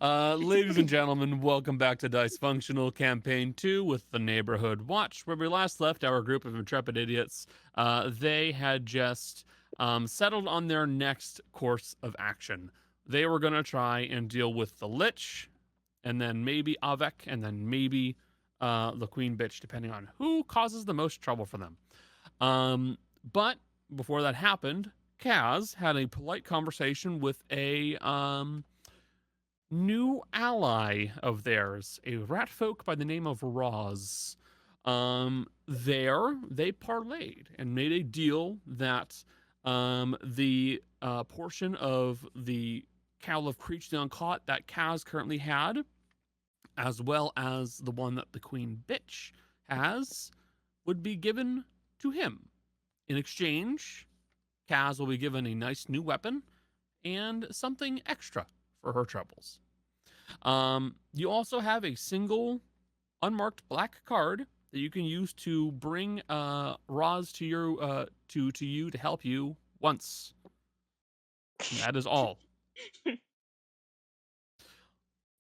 Ladies and gentlemen, welcome back to Dicefunctional Campaign 2 with the Neighborhood Watch, where we last left our group of intrepid idiots. They had just settled on their next course of action. They were going to try and deal with the Lich, and then maybe Avec, and then maybe the Queen Bitch, depending on who causes the most trouble for them. But before that happened, Kaz had a polite conversation with a new ally of theirs, a rat folk by the name of Roz. There they parlayed and made a deal that the portion of the Cowl of Creech the Uncaught that Kaz currently had, as well as the one that the Queen Bitch has, would be given to him. In exchange, Kaz will be given a nice new weapon and something extra for her troubles. You also have a single unmarked black card that you can use to bring Roz to your to you to help you once. And that is all.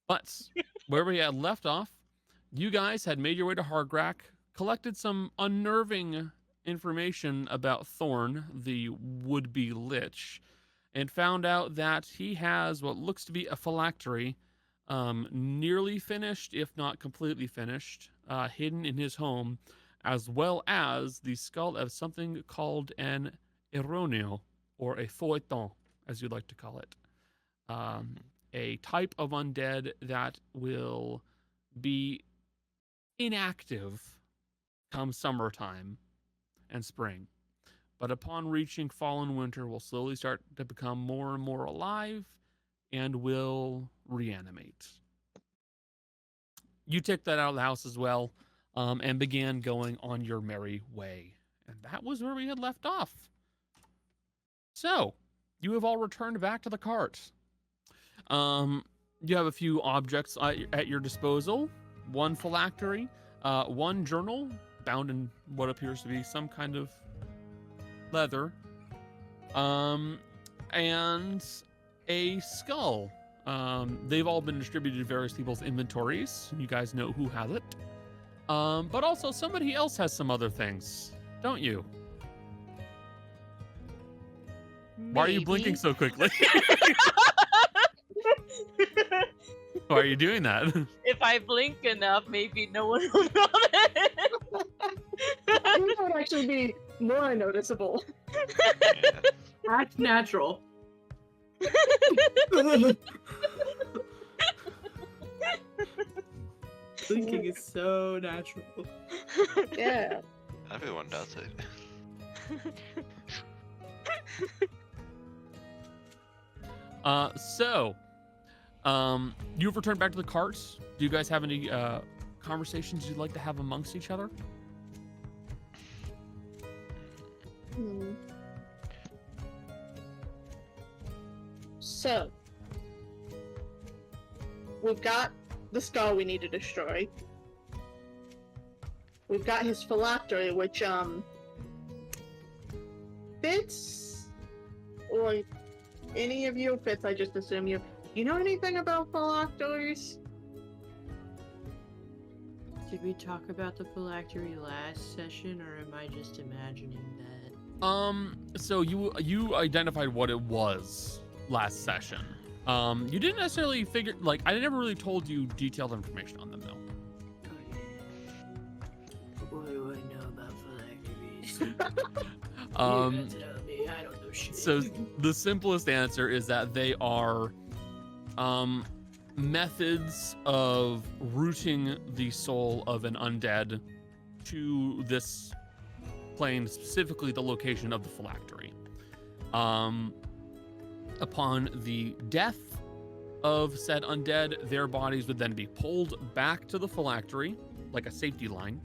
But where we had left off, you guys had made your way to Hardgrack, collected some unnerving information about Thorn, the would-be Lich, and found out that he has what looks to be a phylactery, nearly finished, if not completely finished, hidden in his home, as well as the skull of something called an Eronio, or a Feuilleton, as you'd like to call it. A type of undead that will be inactive come summertime and spring. But upon reaching fall and winter, will slowly start to become more and more alive and will reanimate. You took that out of the house as well, and began going on your merry way. And that was where we had left off. So, you have all returned back to the cart. You have a few objects at your disposal. One phylactery, one journal bound in what appears to be some kind of leather, and a skull. They've all been distributed to various people's inventories. You guys know who has it. But also somebody else has some other things, don't you? Maybe. Why are you blinking so quickly? Why are you doing that? If I blink enough, maybe no one will notice. I think that would actually be more noticeable. Act natural. Blinking is so natural. Yeah. Everyone does it. You've returned back to the carts. Do you guys have any conversations you'd like to have amongst each other? So, we've got the skull we need to destroy. We've got his phylactery, which, fits, or any of you fits, I just assume you. You know anything about phylacteries? Did we talk about the phylactery last session, or am I just imagining that? So you identified what it was last session. You didn't necessarily figure, like, I never really told you detailed information on them, though. What do I know about phylacteries? Tell me, I don't know shit. So the simplest answer is that they are methods of rooting the soul of an undead to this plane, specifically the location of the phylactery. Upon the death of said undead, their bodies would then be pulled back to the phylactery, like a safety line,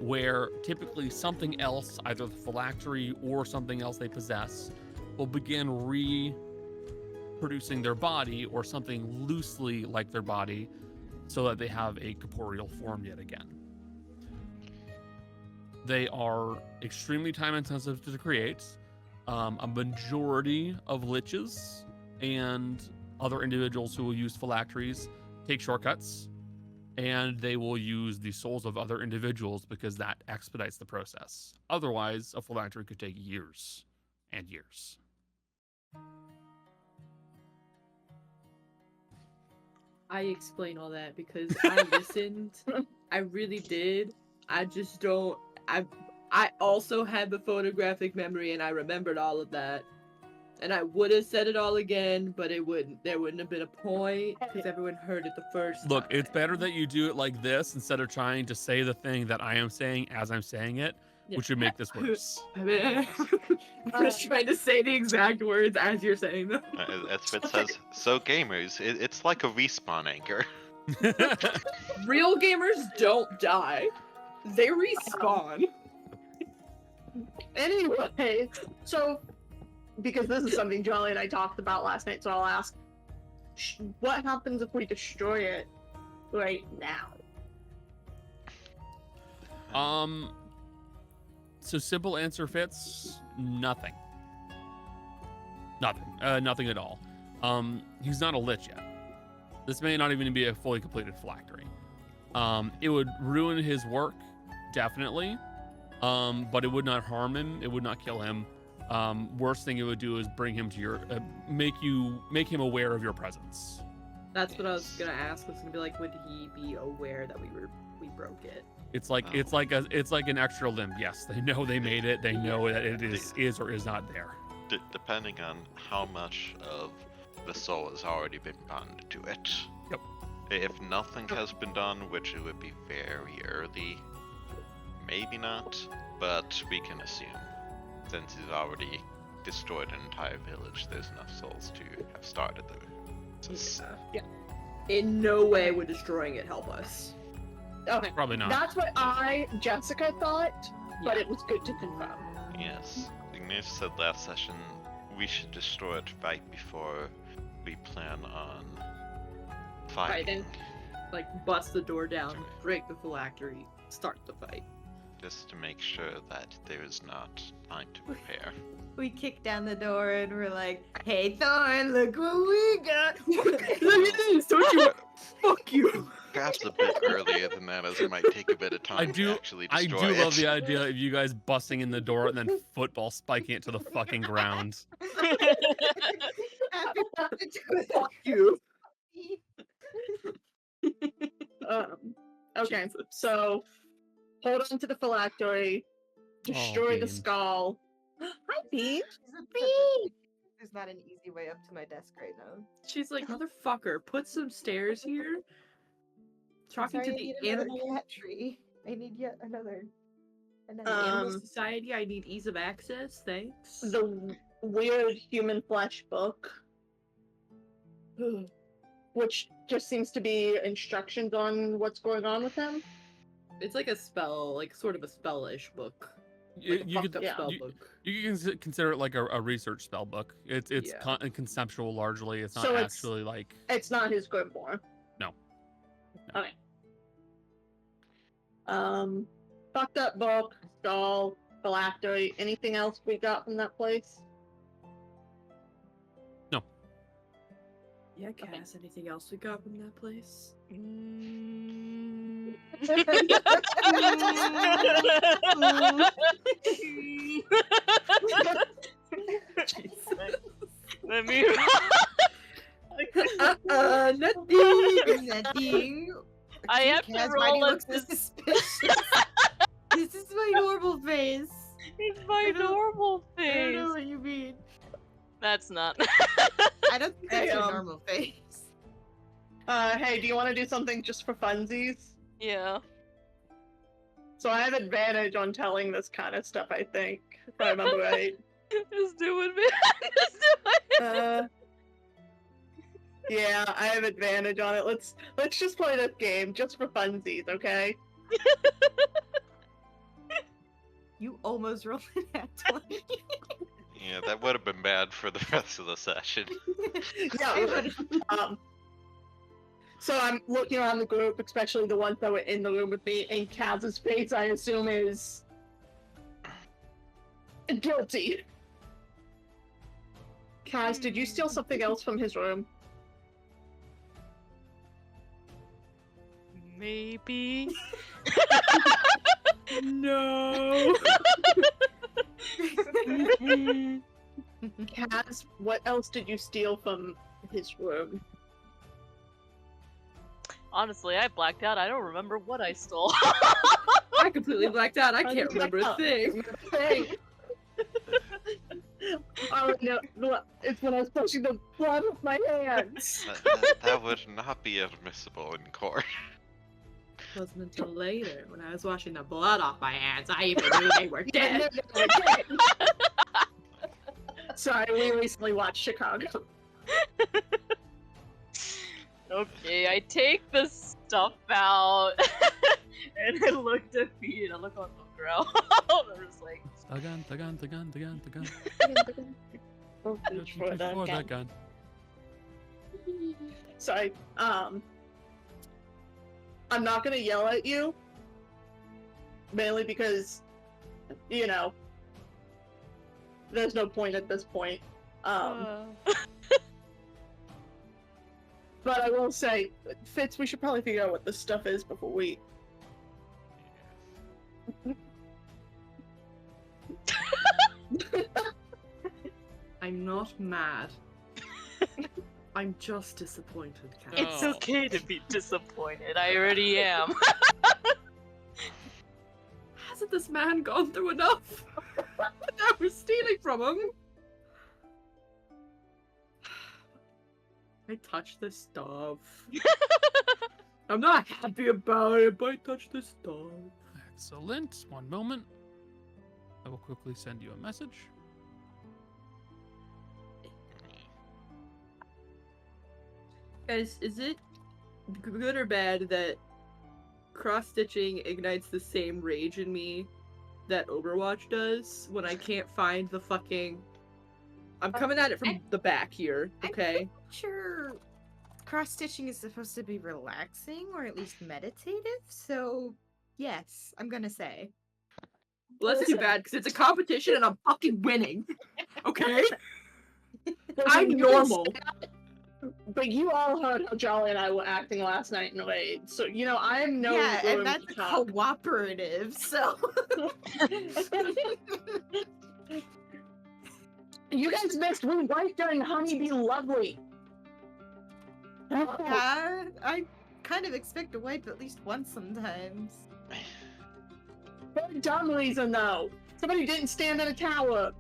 where typically something else, either the phylactery or something else they possess, will begin reproducing their body or something loosely like their body so that they have a corporeal form yet again. They are extremely time intensive to create. A majority of liches and other individuals who will use phylacteries take shortcuts, and they will use the souls of other individuals because that expedites the process. Otherwise, a phylactery could take years and years. I explain all that because I listened. I really did. I just don't. I also had the photographic memory and I remembered all of that. And I would have said it all again, but it wouldn't. There wouldn't have been a point because everyone heard it the first Look, time. it's better that you do it like this instead of trying to say the thing that I am saying as I'm saying it, which would make this worse. I'm just trying to say the exact words as you're saying them. As Fitz says, so gamers, it's like a respawn anchor. Real gamers don't die. They respawn. Anyway, so because this is something Jolly and I talked about last night, so I'll ask, what happens if we destroy it right now? So simple answer Fitz, nothing. Nothing at all. He's not a lich yet. This may not even be a fully completed phylactery. It would ruin his work, definitely. But it would not harm him. It would not kill him. Worst thing it would do is bring him to your, make him aware of your presence. That's what I was gonna ask. Was gonna be like, would he be aware that we broke it? It's like it's like an extra limb. Yes, they know they made it. They know that it is or is not there. Depending on how much of the soul has already been bound to it. Yep. If nothing has been done, which it would be very early, maybe not, but we can assume. Since he's already destroyed an entire village, there's enough souls to have started the Yeah. In no way would destroying it help us. Okay, Probably not. that's what Jessica thought, but it was good to confirm. Yes. Ignace said last session we should destroy it right before we plan on fighting. Like, bust the door down, break the phylactery, start the fight. Just to make sure that there is not time to prepare. We kick down the door and we're like, "Hey Thorn, look what we got!" Look at this! Don't you? Fuck you! Perhaps a bit earlier than that, as it might take a bit of time to actually I destroy do it. love the idea of you guys busting in the door and then football spiking it to the fucking ground. Fuck you! Okay, Jesus. so hold on to the phylactery, destroy the Bean. skull. Hi, Bean. There's not an easy way up to my desk right now. She's like, motherfucker, put some stairs here. Talking Sorry, to I the need another animal cat tree. I need yet another. Animal Society. I need ease of access. Thanks. The weird human flesh book, which just seems to be instructions on what's going on with him. It's like a spell, like sort of a spellish book. You, Like a you fucked could up spell you, book. you can consider it like a research spell book. It's Yeah. conceptual largely. It's not So it's- actually like It's not his grimoire. No. Okay. Fucked up book, skull, phylactery. Anything else we got from that place? Yeah, Cass, anything else we got from that place? Let me. Nothing. Nothing. I have to Kaz, why do you roll look a so suspicious? This is my normal face. It's my I don't- normal I don't know face. what you mean. That's not. I don't think that's Hey, your normal face. Hey, do you want to do something just for funsies? Yeah. So I have advantage on telling this kind of stuff, I think, if I remember right. Just do it, man. Just do it. Yeah, I have advantage on it. Let's just play this game just for funsies, okay? You almost rolled an at 20. Yeah, that would have been bad for the rest of the session. Yeah. So I'm looking around the group, especially the ones that were in the room with me, and Kaz's face, I assume, is guilty. Kaz, did you steal something else from his room? Maybe. No. Kaz, what else did you steal from his room? Honestly, I blacked out. I don't remember what I stole. I completely blacked out. I can't remember a thing. Oh no, it's when I was touching the blood with my hands. That would not be admissible in court. It wasn't until later, when I was washing the blood off my hands, I even knew they were Yeah, dead. no, no, no. Sorry, we recently watched Chicago. Okay, I take the stuff out, and I look defeated. I look on the ground. I'm just like, The gun. Oh, reach for the For gun. that gun. Sorry, I'm not gonna yell at you. Mainly because, you know, there's no point at this point. But I will say, Fitz, we should probably figure out what this stuff is before we... I'm not mad. I'm just disappointed, Kat. it's Oh. okay to be disappointed. I already am. Hasn't this man gone through enough? Now we're stealing from him. I touched the stuff. I'm not happy about it, but I touched the stuff. Excellent. One moment. I will quickly send you a message. Guys, is it good or bad that cross-stitching ignites the same rage in me that Overwatch does when I can't find the fucking... I'm coming at it from the back here, okay? Sure, cross-stitching is supposed to be relaxing or at least meditative, so yes, I'm gonna say. Well, that's too bad, because it's a competition and I'm fucking winning. Okay? I'm normal. But you all heard how Jolly and I were acting last night in Raid, so, you know, I am no yeah, room and that's to talk. cooperative, so... You guys missed we wiped during Honeybee Lovely. Yeah, I kind of expect to wipe at least once sometimes. For a dumb reason, though. Somebody didn't stand in a tower.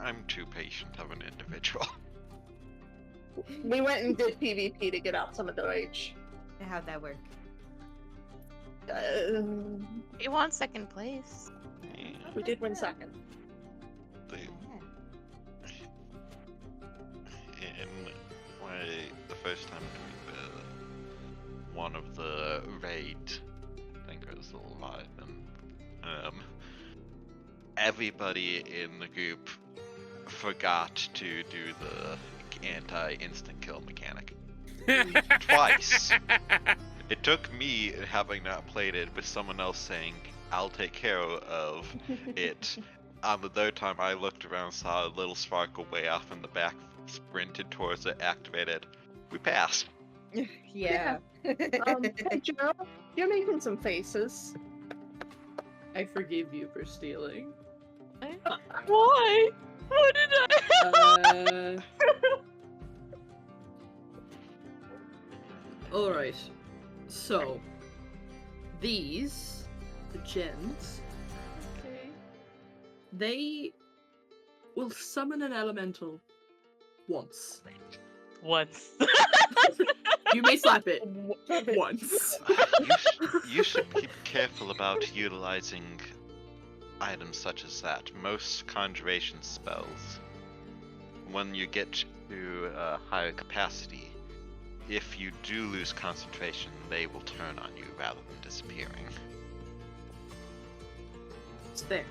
I'm too patient of an individual. We went and did PvP to get out some of the rage. How'd that work? You won second place. We did win second. The first time doing one of the raid, I think it was the live, everybody in the group forgot to do the anti-instant kill mechanic. Twice. It took me having not played it with someone else saying, I'll take care of it. On the third time I looked around, saw a little sparkle way off in the back, sprinted towards it, activated. We passed. Yeah. Hey, Joe, you're making some faces. I forgive you for stealing. Why? How did I? Alright. So, these, the gems, Okay. they will summon an elemental once. Once. You may slap it once. You should keep careful about utilizing items such as that. Most conjuration spells, when you get to a higher capacity, if you do lose concentration, they will turn on you rather than disappearing. It's there.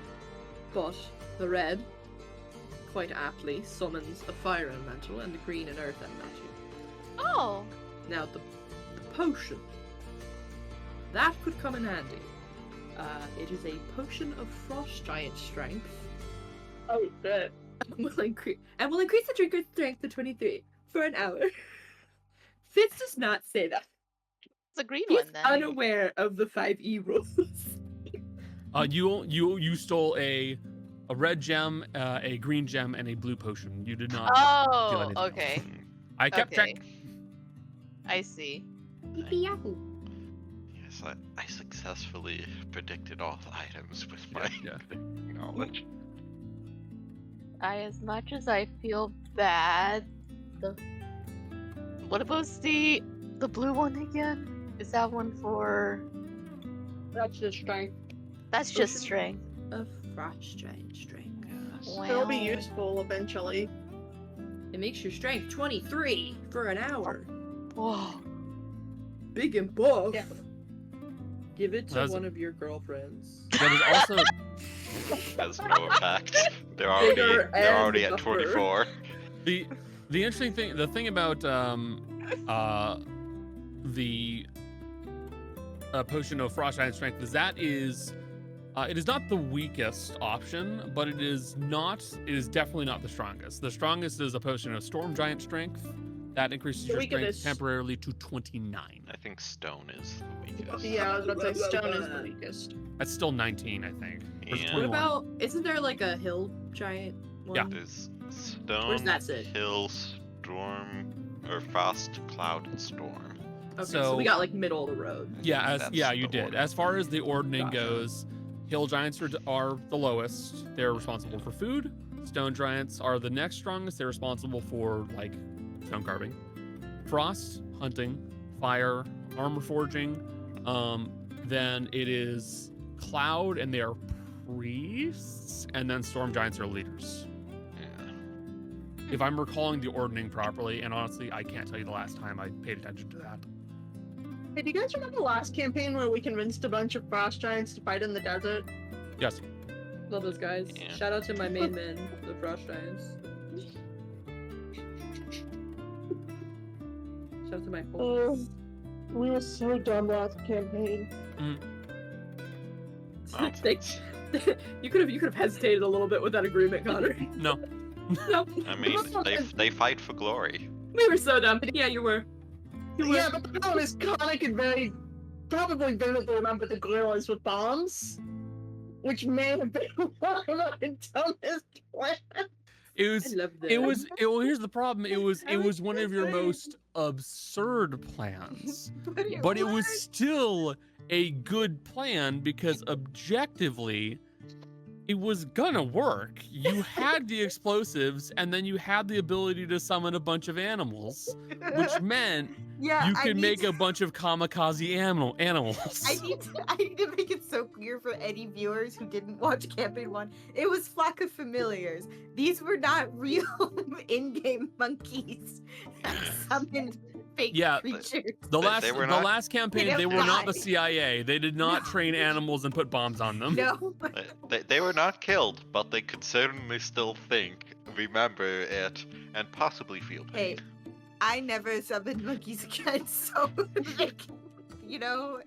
But the red, quite aptly, summons a fire elemental and the green an earth elemental. Oh. Now the potion, that could come in handy. It is a potion of frost giant strength. Oh, good. Will increase the drinker's strength to 23 for an hour. Fitz does not say that. It's a green He's one then. unaware of the 5e rules. You stole a red gem, a green gem, and a blue potion. You did not steal Oh, anything else. okay. I kept Okay. track. I see. Yahoo. Yes, I successfully predicted all the items with my Yeah. knowledge. As much as I feel bad, what about the blue one again? Is that one for? That's just strength. That's just strength. A frost giant strength. Yes. It'll be Well, useful eventually. It makes your strength 23 for an hour. whoa. Big and buff. Yeah. Give it to That's- one of your girlfriends. There was also Has no impact. They're Bigger already and at buffer. 24. the interesting thing. The thing about the potion of frost giant strength is that is it is not the weakest option, but it is definitely not the strongest. The strongest is a potion of storm giant strength that increases The your strength weakest- temporarily to 29. I think stone is the weakest. Yeah, I was about to say stone is the weakest. That's still 19, I think. Or Yeah. 21. What about, isn't there like a hill giant one? Yeah. There's stone, Where's that sit? hill, storm, or frost, cloud, and storm. Okay, so we So- got like middle of the road. Yeah, That's you the did. order. As far as the ordering Gotcha. goes, hill giants are the lowest. They're responsible for food. Stone giants are the next strongest. They're responsible for like stone carving. Frost, hunting. Fire, armor forging. Then it is cloud, and they are priests. And then storm giants are leaders. Yeah. If I'm recalling the ordering properly, and honestly, I can't tell you the last time I paid attention to that. Hey, do you guys remember the last campaign where we convinced a bunch of frost giants to fight in the desert? Yes. Love those guys. Yeah. Shout out to my main men, the frost giants. Shout out to my whole. We were so dumb last campaign. Nonsense. You could have hesitated a little bit with that agreement, Connor. No. No, I mean, they fight for glory. we were so dumb. Yeah, you were. You were. Yeah, but the problem is Connor can probably vividly remember the gorillas with bombs, which may have been one of my dumbest plans. It I was love that. well, here's the problem. It was one of your most absurd plans. But it was still a good plan because objectively it was gonna work. You had the explosives and then you had the ability to summon a bunch of animals, which meant Yeah, you I could need make to- a bunch of kamikaze animals. I need to make it so clear for any viewers who didn't watch Campaign 1. It was flock of familiars. These were not real in-game monkeys that summoned fake Yeah, creatures. The They were not- last campaign, They they don't were not the die. CIA. They did not No. train animals and put bombs on them. No. They were not killed, but they could certainly still think, remember it, and possibly feel Hey, pain. I never summoned monkeys again, so like, you know,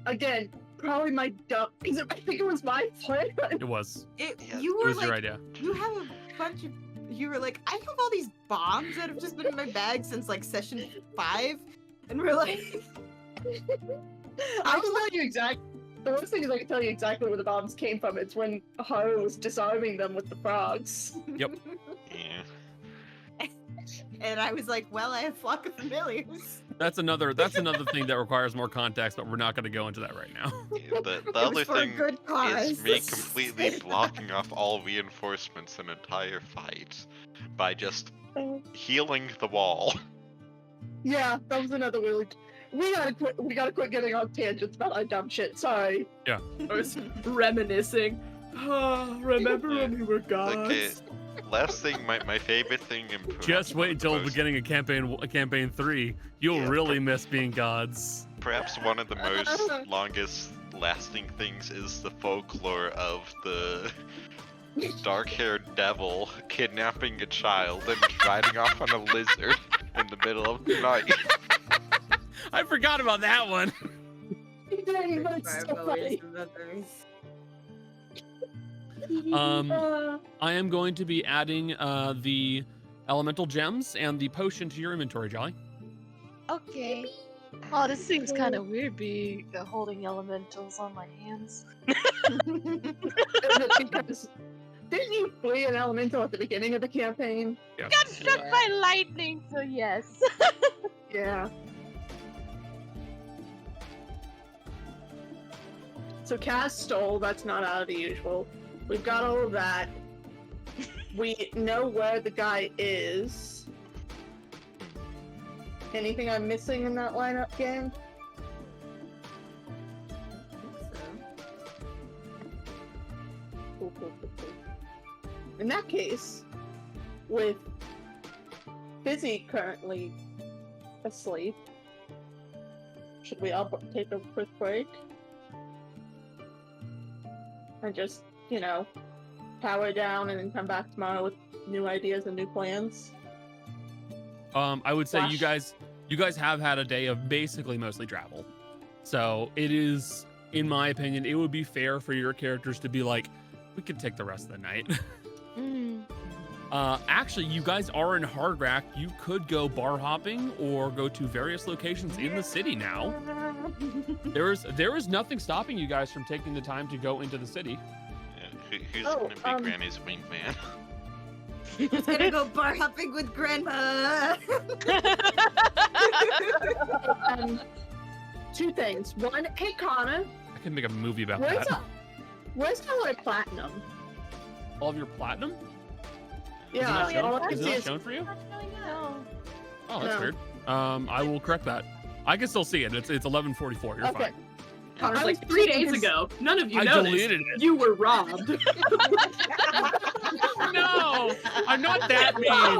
Again, probably my dumb. Because I think it was my plan. It was. Yeah, you It were was your like, idea. you have a bunch of. You were like, I have all these bombs that have just been in my bag since like session 5, and we're like, I can tell you exactly. The worst thing is I can tell you exactly where the bombs came from. It's when Haru was disarming them with the frogs. Yeah. and I was like, well, I have flock of familiars. That's another thing that requires more context, but we're not going to go into that right now. Yeah, the It other was for a thing good cause. is me completely blocking off all reinforcements an entire fight by just healing the wall. Yeah, that was another really. We gotta quit getting on tangents about our dumb shit. Sorry. I was reminiscing. Oh, remember when we were gods? Okay, last thing, my favorite thing in Just wait until the perhaps beginning of campaign 3. You'll Yeah. really miss being gods. Perhaps one of the most longest lasting things is the folklore of the dark-haired devil kidnapping a child and riding off on a lizard in the middle of the night. I forgot about that one. Dang, that's so funny. I am going to be adding the elemental gems and the potion to your inventory, Jolly. Okay. Oh, this seems kind of weird being holding elementals on my hands. Because didn't you flee an elemental at the beginning of the campaign? Yeah. Got struck by lightning, so yes. Yeah. So Kaz stole, that's not out of the usual. We've got all of that. We know where the guy is. Anything I'm missing in that lineup game? Cool. In that case, with Fizzy currently asleep, should we all take a quick break? And just, you know, power down and then come back tomorrow with new ideas and new plans? I would say Flash. you guys have had a day of basically mostly travel. So it is, in my opinion, it would be fair for your characters to be like, we could take the rest of the night. Actually, you guys are in Hardgrack. You could go bar hopping or go to various locations in the city now. There is nothing stopping you guys from taking the time to go into the city. Who's gonna be Granny's wingman? He's gonna go bar hopping with Grandma. Two things. One, hey Connor, I can make a movie about where's that. where's all our platinum? All of your platinum? Yeah, Is it all not I shown, can is it see not is shown for you? No. Oh, that's No. weird. I will correct that. I can still see it. It's 11:44. You're okay. fine. I was Like 3 days thinking- ago. None of you I noticed. deleted it. You were robbed. No, I'm not that mean.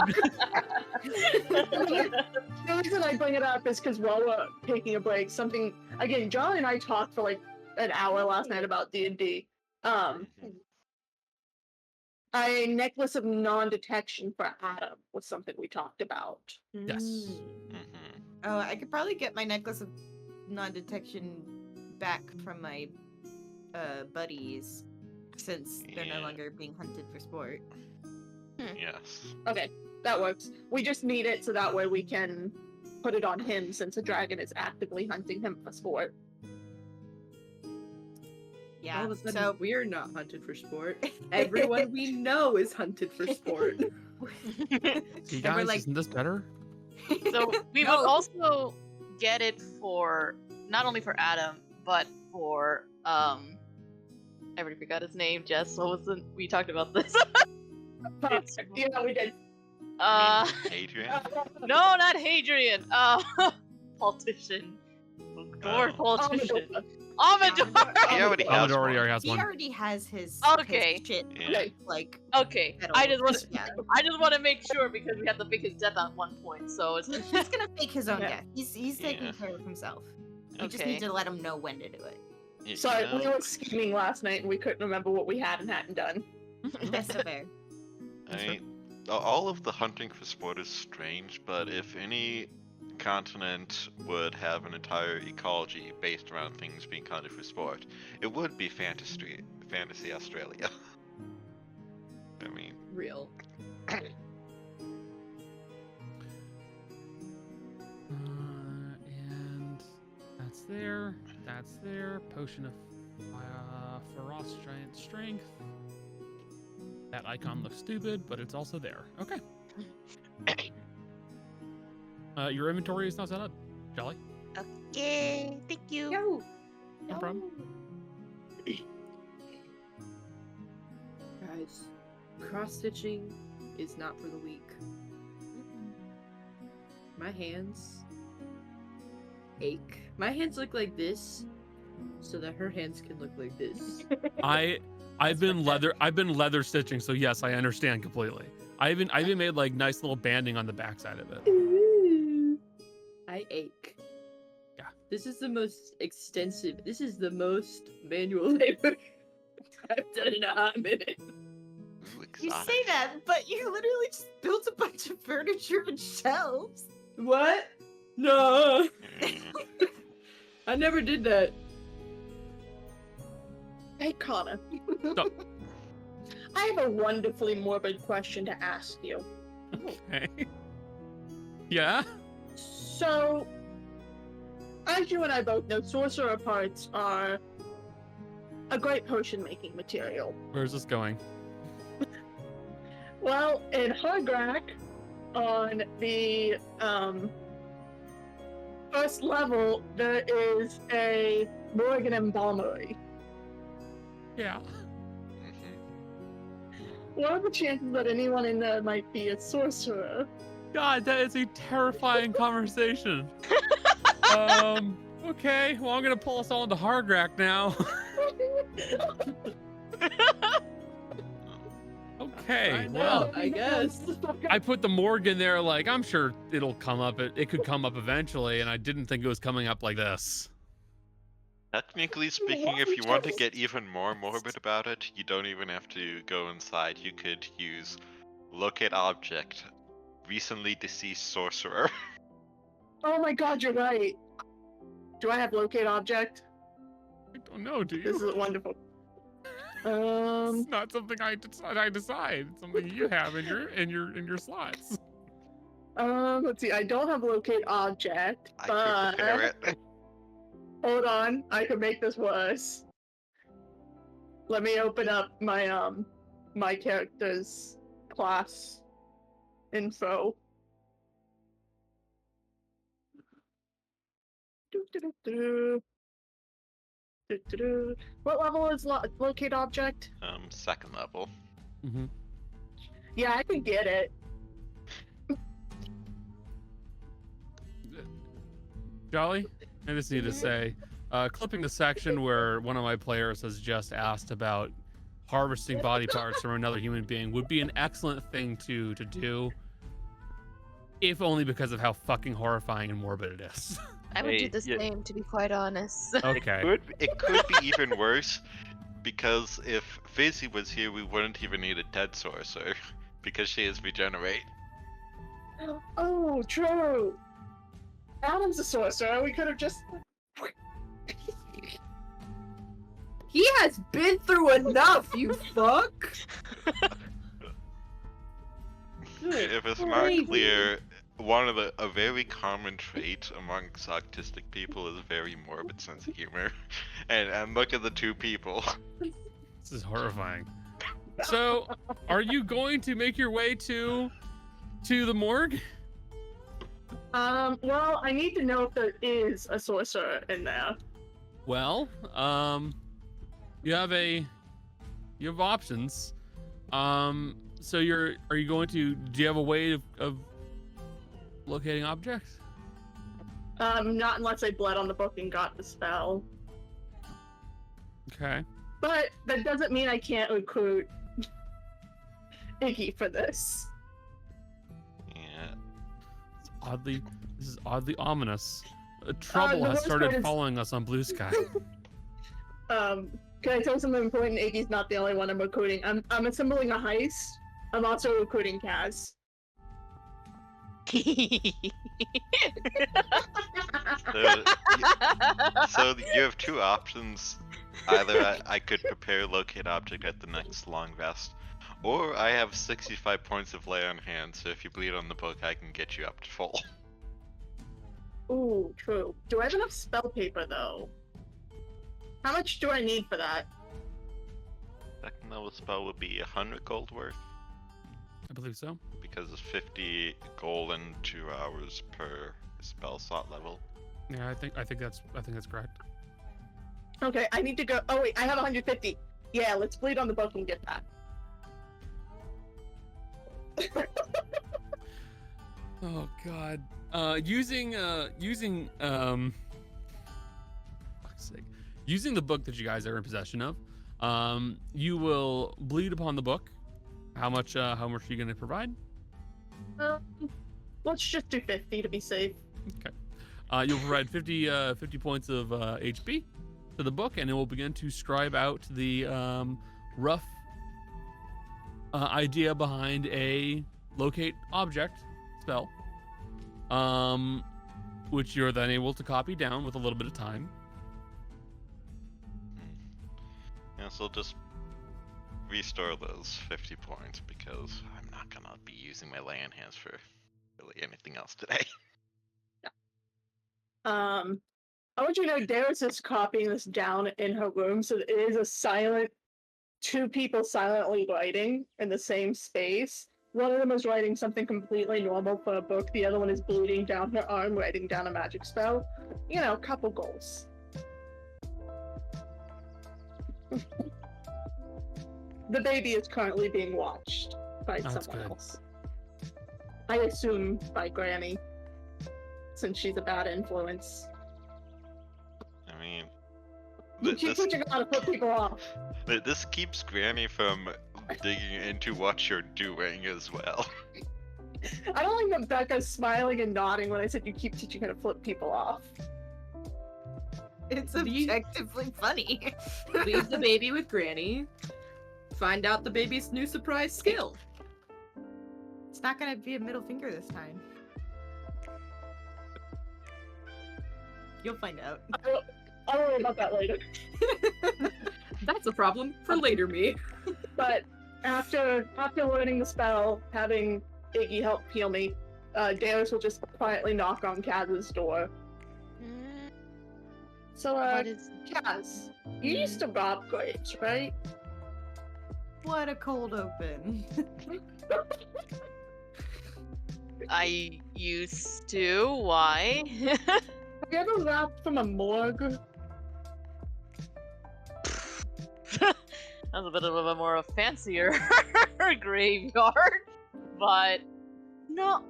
The reason I bring it up is because while we're taking a break, something again, John and I talked for like an hour last night about D&D. A necklace of non-detection for Adam was something we talked about. Yes. Mm-hmm. Oh, I could probably get my necklace of non-detection back from my buddies, since they're no Yeah. longer being hunted for sport. Yes. Okay, that works. We just need it so that way we can put it on him since a dragon is actively hunting him for sport. Yeah. All of a sudden, So we're not hunted for sport. Everyone we know is hunted for sport. You And we're guys, like- isn't this better? So we No. would also get it for not only for Adam, but for I already forgot his name. Jess, what was the? We talked about this. Yeah, we did. Adrian? No, not Hadrian. Politician. Dwarf Oh. politician. Amador. Amador. He already has Amador one. already has he one. already has his Okay. his shit Yeah. like Okay, settled. I just want to. Yeah. I just want to make sure because we had to fake his death at one point. So it's He's gonna fake his own Yeah. death. He's taking Yeah. care of himself. We just Okay. need to let him know when to do it. You Sorry, know, we were scheming last night and we couldn't remember what we had and hadn't done. That's so fair. I mean, all of the hunting for sport is strange, but if any continent would have an entire ecology based around things being hunted for sport, it would be fantasy Australia. I mean, Real. And that's there. That's there. Potion of Feroz Giant Strength. That icon looks stupid, but it's also there. Okay. Your inventory is now set up, Jolly. Okay, thank you. Yo. No problem. Guys, cross stitching is not for the weak. My hands ache. My hands look like this, so that her hands can look like this. I've been leather stitching, so yes, I understand completely. I even made like nice little banding on the backside of it. I ache. Yeah. This is the most extensive. This is the most manual labor I've done in a hot minute. ooh, You exotic. say that, but you literally just built a bunch of furniture and shelves. What? No, Mm, I never did that. Hey, Connor. No. I have a wonderfully morbid question to ask you. Okay. Yeah? So, as you and I both know, sorcerer parts are a great potion making material. Where's this going? Well, in Hardgrack, on the first level, there is a Morgan Embalmery. Yeah. What are the chances that anyone in there might be a sorcerer? God, that is a terrifying conversation. Okay. Well, I'm gonna pull us all into Hardgrack now. Okay. Find Well, out, I guess. I put the Morgan there. Like, I'm sure it'll come up. It could come up eventually, and I didn't think it was coming up like this. Technically speaking, if you want to get even more morbid about it, you don't even have to go inside. You could use locate object, recently deceased sorcerer. Oh my god, you're right. Do I have locate object? I don't know, do This you? is wonderful. It's not something I decide. It's something you have in your slots. Let's see. I don't have locate object, I but could prepare it. hold on. I could make this worse. Let me open up my my character's class info. What level is locate object? Second level. Mm-hmm. Yeah, I can get it. Jolly, I just need to say, clipping the section where one of my players has just asked about harvesting body parts from another human being would be an excellent thing to do, if only because of how fucking horrifying and morbid it is. I would do Hey, the yeah. same, to be quite honest. Okay. It could be even worse, because if Fizzy was here, we wouldn't even need a dead sorcerer, because she is regenerate. Oh, true. Adam's a sorcerer. We could have just. He has been through enough, you fuck! If it's not Crazy. clear, a very common trait amongst autistic people is a very morbid sense of humor. And look at the two people. This is horrifying. So, are you going to make your way to the morgue? Well, I need to know if there is a sorcerer in there. Well, you have options. So do you have a way of locating objects? Not unless I bled on the book and got the spell. Okay. But that doesn't mean I can't recruit Iggy for this. Yeah. This is oddly ominous. Trouble the has worst started part is- following us on Blue Sky. Can I tell you something important? Iggy's not the only one I'm recruiting. I'm assembling a heist. I'm also recruiting Kaz. So you have two options. Either I could prepare locate object at the next long rest, or I have 65 points of lay on hand, so if you bleed on the book, I can get you up to full. Ooh, true. Do I have enough spell paper though? How much do I need for that? Second level spell would be 100 gold worth, I believe so. because it's 50 gold and 2 hours per spell slot level. Yeah, I think that's correct. Okay, I need to go. Oh wait, I have 150. Yeah, let's bleed on the book and get that. Oh God. Using fuck's sake. Using the book that you guys are in possession of, you will bleed upon the book. How much are you gonna provide? Let's just do 50 to be safe. Okay. You'll provide 50 points of HP to the book, and it will begin to scribe out the rough idea behind a locate object spell, which you're then able to copy down with a little bit of time. Yeah, so just restore those 50 points, because I'm not not gonna be using my land hands for really anything else today. I want you to know Darius is copying this down in her room, so it is a silent, two people silently writing in the same space. One of them is writing something completely normal for a book, the other one is bleeding down her arm, writing down a magic spell. You know, couple goals. The baby is currently being watched by Oh, that's someone good. else. I assume by Granny, since she's a bad influence. I mean, You keep pushing on to put people off. this keeps Granny from digging into what you're doing as well. I don't like that Becca's smiling and nodding when I said you keep teaching her to flip people off. It's objectively funny. Leave the baby with Granny. Find out the baby's new surprise skill. It's not gonna be a middle finger this time. You'll find out. I'll worry about that later. That's a problem for later me. But after learning the spell, having Iggy help heal me, Darius will just quietly knock on Kaz's door. So, What is? Kaz, you used to rob graves, right? What a cold open. I used to. Why? Have you ever robbed from a morgue? That's a bit of a more fancier graveyard, but no.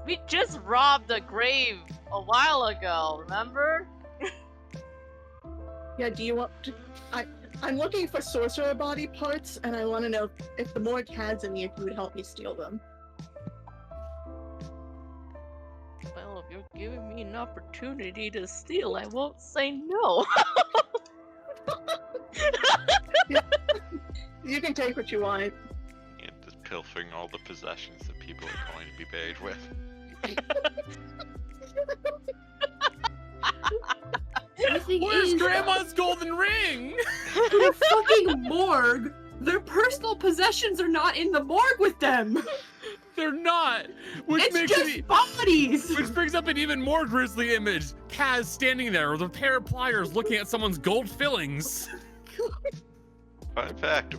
We just robbed a grave a while ago. Remember? Yeah, do you want to... I'm looking for sorcerer body parts, and I want to know if the morgue has any, if you would help me steal them. Well, if you're giving me an opportunity to steal, I won't say no. You can take what you want. And just pilfering all the possessions that people are going to be buried with. The thing Where's is, Grandma's golden ring? in a fucking morgue, their personal possessions are not in the morgue with them. They're not. Which It's makes just bodies. which brings up an even more grisly image. Kaz standing there with a pair of pliers looking at someone's gold fillings. Fun fact,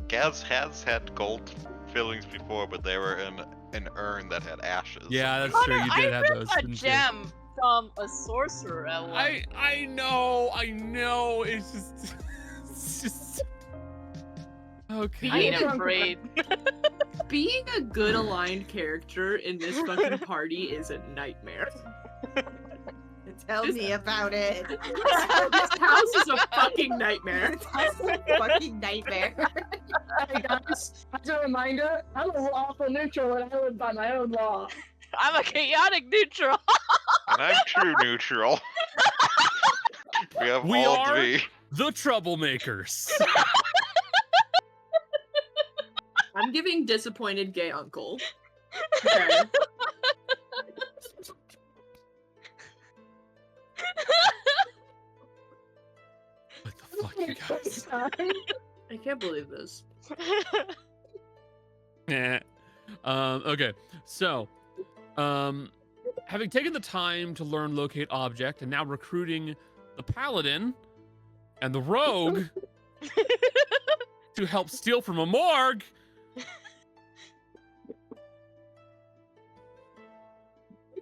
Gaz has had gold fillings before, but they were in an urn that had ashes. Yeah, that's Connor, true. You did I have heard those. a didn't you? gem from a sorcerer at one. I know. It's just it's just okay. I ain't afraid. Being a good aligned character in this fucking party is a nightmare. Tell me about it. This house is a fucking nightmare. This house is a fucking nightmare. Hey guys, as a reminder, I'm a lawful neutral and I live by my own law. I'm a chaotic neutral. And I'm true neutral. We We all are- three. The troublemakers. I'm giving disappointed gay uncle. Okay. What the fuck, you guys? I can't believe this. Yeah. Okay. So, having taken the time to learn locate object and now recruiting the paladin and the rogue to help steal from a morgue,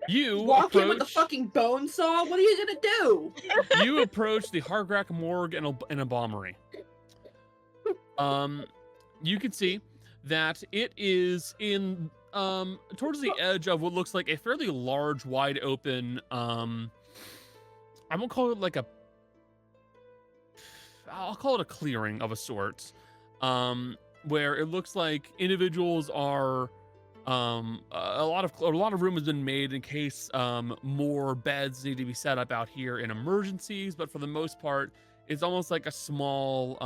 you Walk in with a approach, fucking bone saw? What are you gonna do? you approach the Hargrack morgue and embalmery. You can see that it is in towards the edge of what looks like a fairly large, wide open I won't call it like I'll call it a clearing of a sort, where it looks like individuals are a lot of room has been made in case more beds need to be set up out here in emergencies, but for the most part it's almost like a small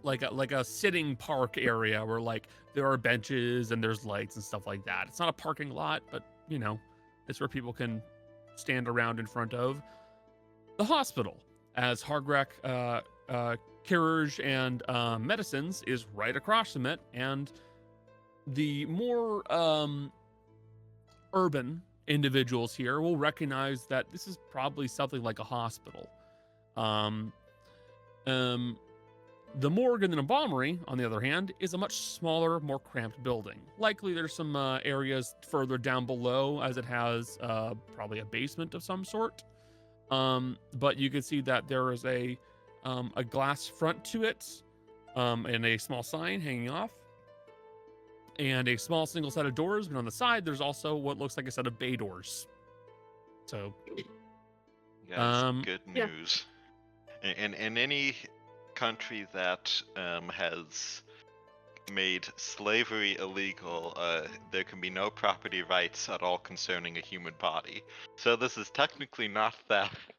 like a sitting park area where like there are benches and there's lights and stuff like that. It's not a parking lot, but you know, it's where people can stand around in front of the hospital as Hargrack carriage and medicines is right across from it, and the more urban individuals here will recognize that this is probably something like a hospital. The morgue and the embalmery, on the other hand, is a much smaller, more cramped building. Likely there's some areas further down below, as it has probably a basement of some sort. But you can see that there is a glass front to it, and a small sign hanging off, and a small single set of doors. But on the side, there's also what looks like a set of bay doors. So, Yeah, it's good yeah. news. In any country that has made slavery illegal, there can be no property rights at all concerning a human body. So this is technically not theft.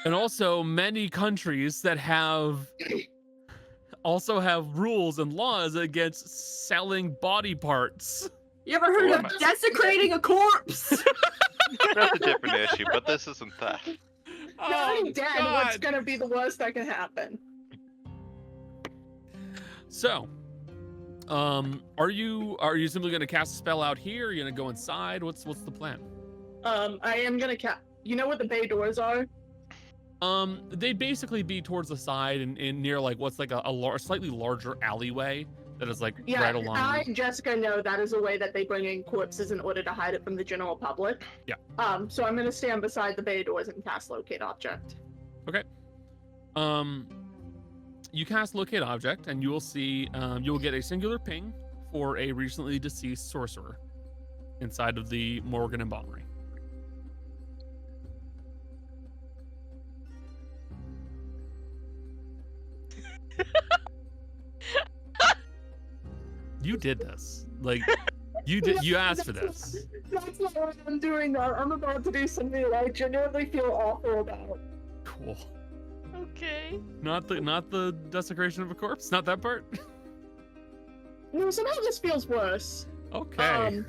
and also many countries that also have rules and laws against selling body parts. You ever heard Oh of my- desecrating a corpse? That's a different issue, but this isn't theft. I'm dead. What's gonna be the worst that can happen? So, are you simply going to cast a spell out here? Are you going to go inside? What's the plan? I am gonna You know what the bay doors are? They'd basically be towards the side and near like what's like a slightly larger alleyway that is like Yeah, right along. I and Jessica know that is a way that they bring in corpses in order to hide it from the general public. Yeah. So I'm gonna stand beside the bay doors and cast locate object. You cast locate object, and you will see you will get a singular ping for a recently deceased sorcerer inside of the morgue and embalmery. You did this. Like, you asked for this. That's not what I'm doing now. I'm about to do something that I genuinely feel awful about. Cool. Okay. Not the desecration of a corpse? Not that part? No, somehow this feels worse. Okay.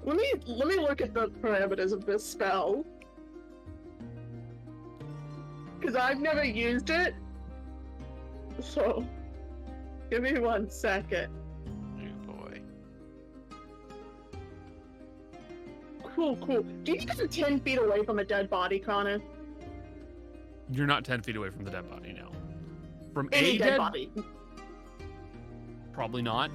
Let me look at the parameters of this spell. Because I've never used it. So, give me 1 second. Oh boy. Cool. Do you think I'm 10 feet away from a dead body, Connor? You're not 10 feet away from the dead body, no. From Any a dead body. Probably not.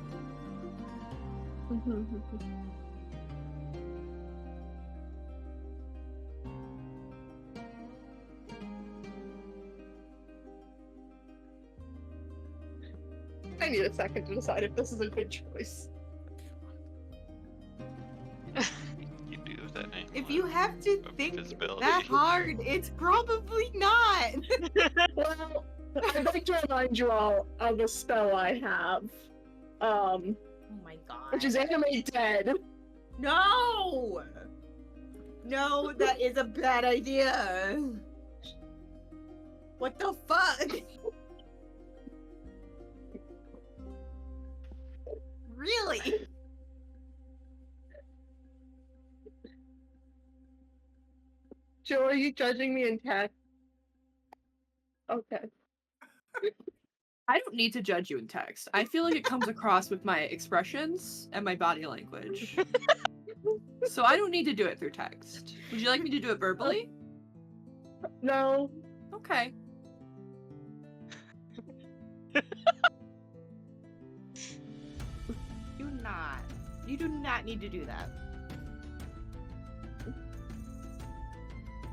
I need a second to decide if this is a good choice. You do have that name. If you have to of think visibility. that hard, it's probably not. Well, I'd like to remind you all of a spell I have, Oh my god. which is Animate Dead. No! No, that is a bad idea. What the fuck? Really? Joe, are you judging me in text? Okay. I don't need to judge you in text. I feel like it comes across with my expressions and my body language. So I don't need to do it through text. Would you like me to do it verbally? No. Okay. You do not need to do that.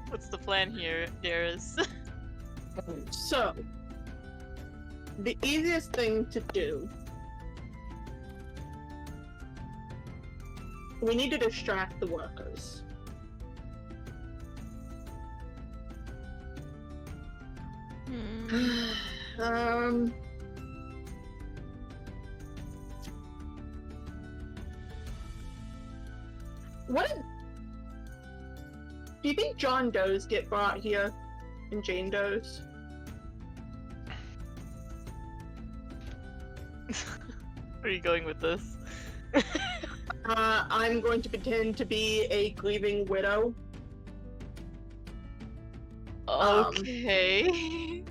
What's the plan here, Darius? So, the easiest thing to do. We need to distract the workers. What? Do you think John Doe's get brought here, and Jane Doe's? Where are you going with this? I'm going to pretend to be a grieving widow. Okay.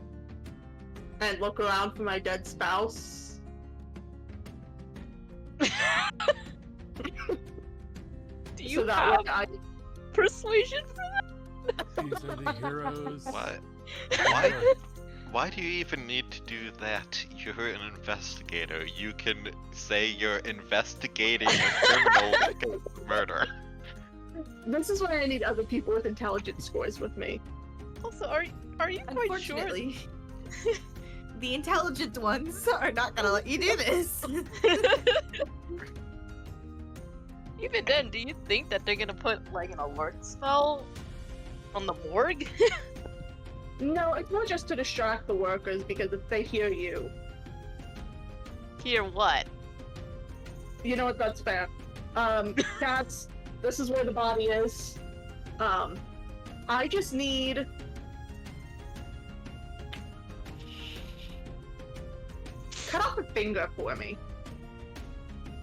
And look around for my dead spouse. Do you So that have way I persuasion? These are the heroes. What? Why? Why do you even need to do that? You're an investigator. You can say you're investigating a criminal murder. This is why I need other people with intelligence scores with me. Also, are you quite sure? Unfortunately, the intelligent ones are not gonna let you do this. Even then, do you think that they're gonna put like an alert spell on the morgue? No, it's not just to distract the workers, because if they hear you, Hear what? you know what, that's fair. Cats, this is where the body is. I just need... Cut off a finger for me.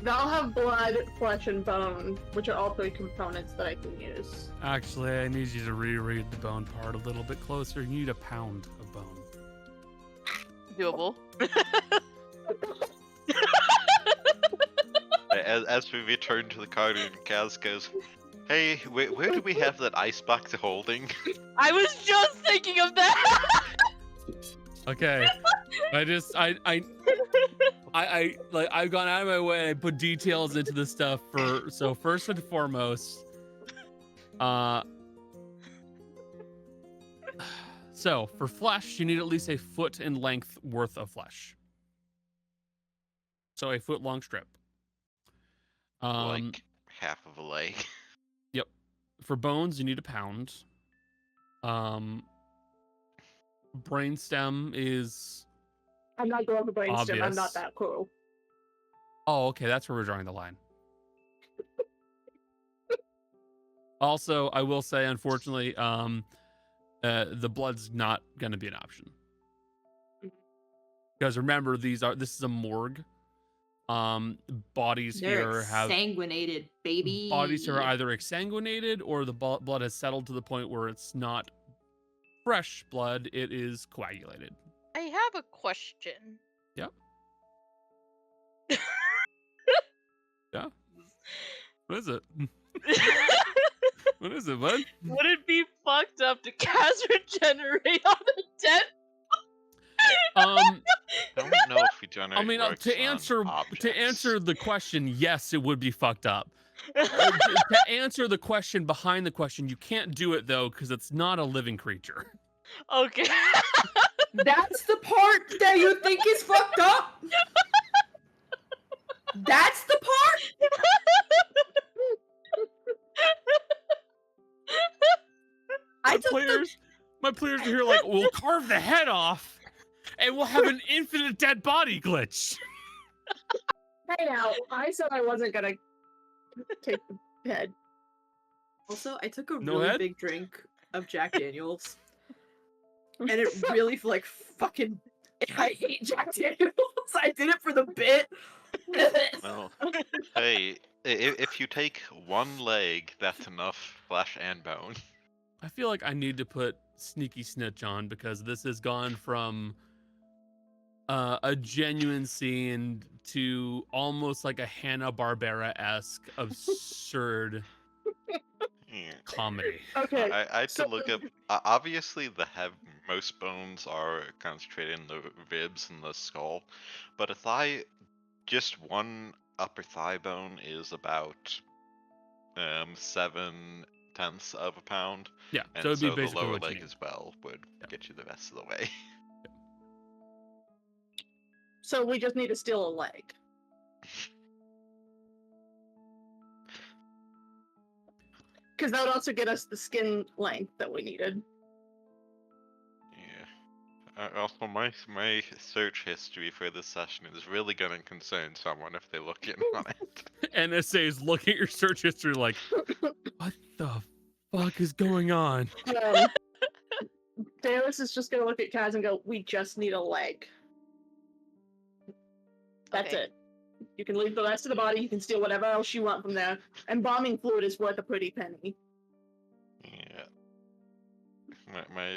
That'll have blood, flesh, and bone, which are all 3 components that I can use. Actually, I need you to reread the bone part a little bit closer. You need a pound of bone. Doable. As we return to the garden, Kaz goes, "Hey, where do we have that icebox holding?" I was just thinking of that. Okay. I've gone out of my way and I put details into the stuff so first and foremost, so for flesh, you need at least a foot in length worth of flesh. So a foot long strip. Like half of a leg. Yep. For bones, you need a pound. Brainstem is... I'm not going for brainstem, I'm Obvious. not that cruel. Oh, okay, that's where we're drawing the line. Also, I will say, unfortunately, the blood's not going to be an option. Because remember, this is a morgue. Bodies They're here have... exsanguinated, baby. Bodies here are either exsanguinated or the blood has settled to the point where it's not fresh blood, it is coagulated. I have a question. Yep. Yeah. What is it? What is it, bud? Would it be fucked up to cast regenerate on the dead? I don't know if regenerate I mean, works to on answer objects. the question, yes, it would be fucked up. To answer the question behind the question, you can't do it though because it's not a living creature. Okay. That's the part that you think is fucked up? That's the part? My players are here like, we'll carve the head off and we'll have an infinite dead body glitch. Hey now, I said I wasn't gonna take the head. Also, I took a No really head? big drink of Jack Daniels. And it really like fucking... I hate Jack Daniels. I did it for the bit. Well, hey, if you take one leg, that's enough flesh and bone. I feel like I need to put Sneaky Snitch on because this has gone from a genuine scene to almost like a Hanna-Barbera-esque absurd Yeah. comedy. Okay, I had so- to look up. Obviously, most bones are concentrated in the ribs and the skull, but just one upper thigh bone is about 7/10 of a pound, Yeah, and so it'd be the basically lower what you leg need. as well would Yep. get you the rest of the way. So we just need to steal a leg. Because that would also get us the skin length that we needed. Yeah. Also, my search history for this session is really gonna concern someone if they look in on it. NSA is looking at your search history like, what the fuck is going on? Dallas is just gonna look at Kaz and go, we just need a leg. That's Okay. it. You can leave the rest of the body, you can steal whatever else you want from there. Embalming fluid is worth a pretty penny. Yeah.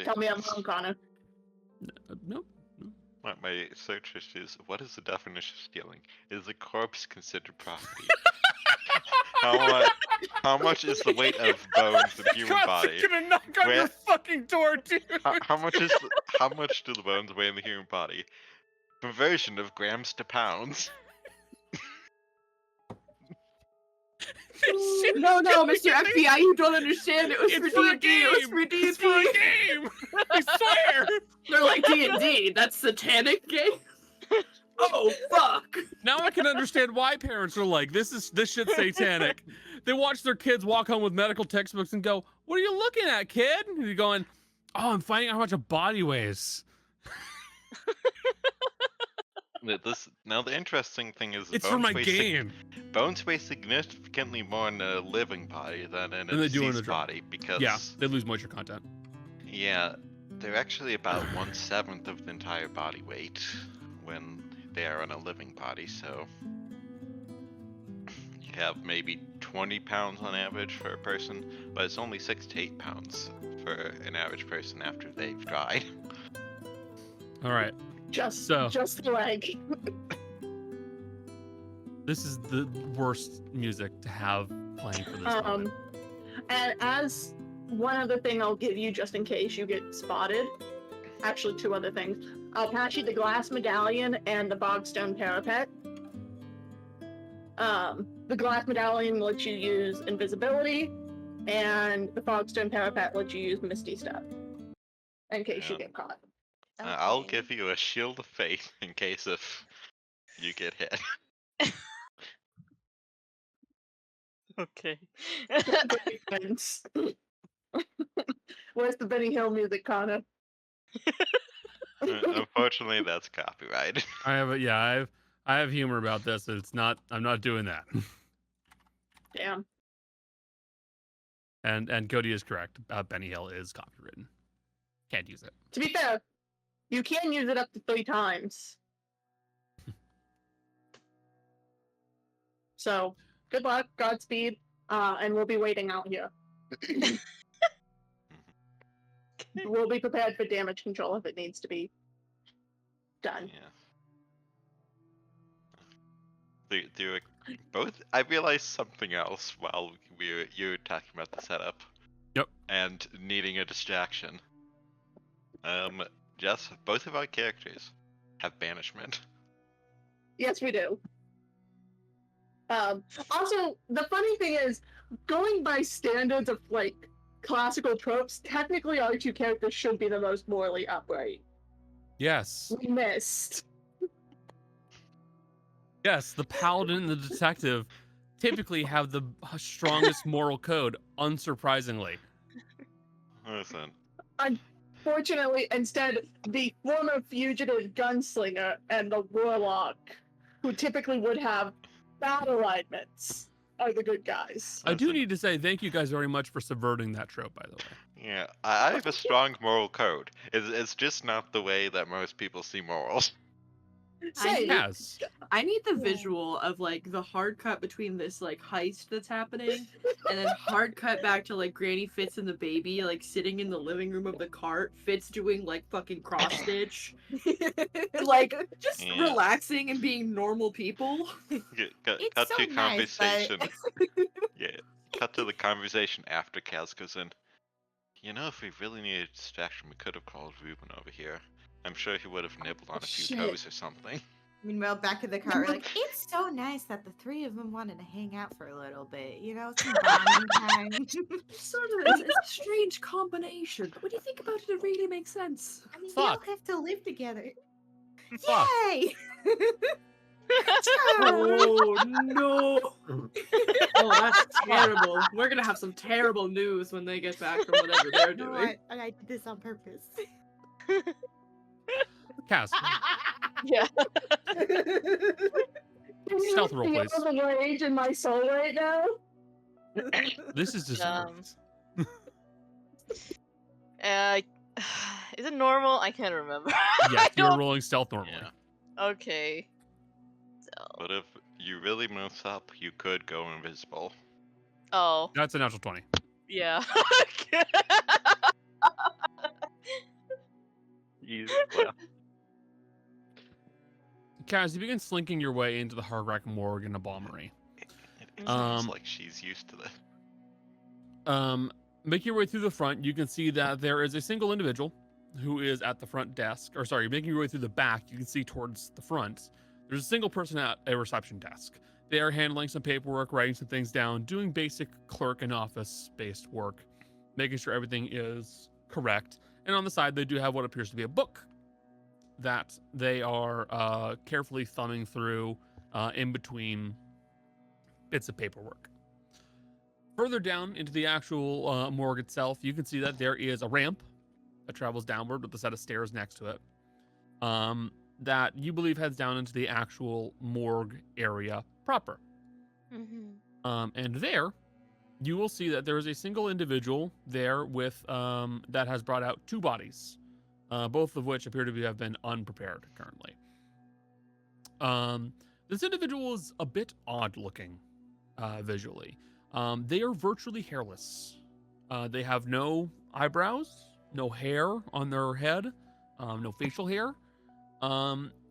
Tell me I'm wrong, Connor. Nope. My search is what is the definition of stealing? Is a corpse considered property? How much is the weight of bones in a human body? Gonna knock on your fucking door, dude. How much do the bones weigh in the human body? Conversion of grams to pounds. No, Mr. FBI, you don't understand. It was It's for for a D&D. It was game. for D&D. It's for a game. I swear. They're like D&D. That's satanic game. Oh fuck! Now I can understand why parents are like, this shit's satanic. They watch their kids walk home with medical textbooks and go, "What are you looking at, kid?" And you're going, "Oh, I'm finding out how much a body weighs." Now the interesting thing is It's for my game. Bones weigh significantly more in a living body than in a Than they do in deceased a drum. body because Yeah, they lose moisture content. yeah, they're actually about 1/7 of the entire body weight when they are in a living body. So you have maybe 20 pounds on average for a person, but it's only 6 to 8 pounds for an average person after they've died. All right. Just So- the leg. This is the worst music to have playing for this moment. And as one other thing I'll give you just in case you get spotted, actually 2 other things. I'll pass you the glass medallion and the bogstone parapet. The glass medallion lets you use invisibility, and the bogstone parapet lets you use Misty Step in case you Yeah. get caught. I'll Okay. give you a shield of faith in case if you get hit. Okay. Thanks. Where's the Benny Hill music, Connor? Unfortunately, that's copyrighted. I have humor about this. It's not. I'm not doing that. Damn. And Cody is correct. Benny Hill is copywritten. Can't use it. To be fair, you can use it up to 3 times. So, good luck, Godspeed, and we'll be waiting out here. We'll be prepared for damage control if it needs to be done. Yeah. Both. I realized something else while you were talking about the setup. Yep. And needing a distraction. Jess, both of our characters have banishment. Yes, we do. Also, the funny thing is, going by standards of, like, classical tropes, technically our 2 characters should be the most morally upright. Yes. We missed. Yes. The paladin and the detective typically have the strongest moral code, unsurprisingly. Listen. Fortunately, instead, the former fugitive gunslinger and the warlock, who typically would have bad alignments, are the good guys. I do need to say thank you guys very much for subverting that trope, by the way. Yeah, I have a strong moral code. It's just not the way that most people see morals. Say, Yes. I need the visual of like the hard cut between this like heist that's happening, and then hard cut back to like Granny Fitz and the baby like sitting in the living room of the cart, Fitz doing like fucking cross stitch, like just Yeah. relaxing and being normal people. Cut It's to so nice, conversation. but... Yeah, cut to the conversation after Kaz goes in. You know, if we really needed a distraction, we could have called Reuben over here. I'm sure he would have nibbled on a few Shit. toes or something. Meanwhile, back in the car, we're like, it's so nice that the 3 of them wanted to hang out for a little bit. You know, some bonding time. Sort of, it's a strange combination, but when you think about it, it really makes sense. I mean, Fuck. they all have to live together. Fuck. Yay! Oh no! Oh, that's terrible. We're gonna have some terrible news when they get back from whatever they're No, doing. I did this on purpose. Cass, Yeah. Stealth roll, Feel please. the rage in my soul right now. this is deserved. Is it normal? I can't remember. Yes, I you're don't- rolling stealth normally. Yeah. Okay. So. But if you really mess up, you could go invisible. Oh. That's a natural 20. Yeah. Jeez, well, Kaz, you begin slinking your way into the Hargrack morgue and embalmery. It sounds Um, like she's used to this. Making your way through the front, you can see that there is a single individual who is at the front desk. Or sorry, making your way through the back, you can see towards the front. There's a single person at a reception desk. They are handling some paperwork, writing some things down, doing basic clerk and office-based work, making sure everything is correct. And on the side, they do have what appears to be a book that they are carefully thumbing through in between bits of paperwork. Further down into the actual morgue itself, you can see that there is a ramp that travels downward with a set of stairs next to it that you believe heads down into the actual morgue area proper. And there, you will see that there is a single individual there with that has brought out 2 bodies, both of which appear to have been unprepared currently. This individual is a bit odd looking visually. They are virtually hairless. They have no eyebrows, no hair on their head, no facial hair.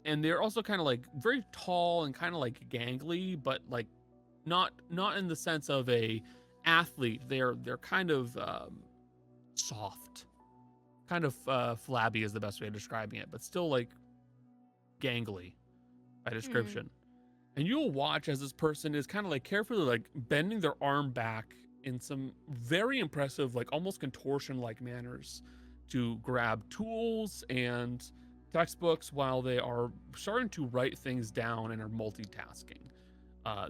And they're also kind of like very tall and kind of like gangly, but like not in the sense of a athlete. They're kind of soft, kind of flabby is the best way of describing it, but still like gangly by description. And you'll watch as this person is kind of like carefully like bending their arm back in some very impressive, like almost contortion like manners to grab tools and textbooks while they are starting to write things down and are multitasking.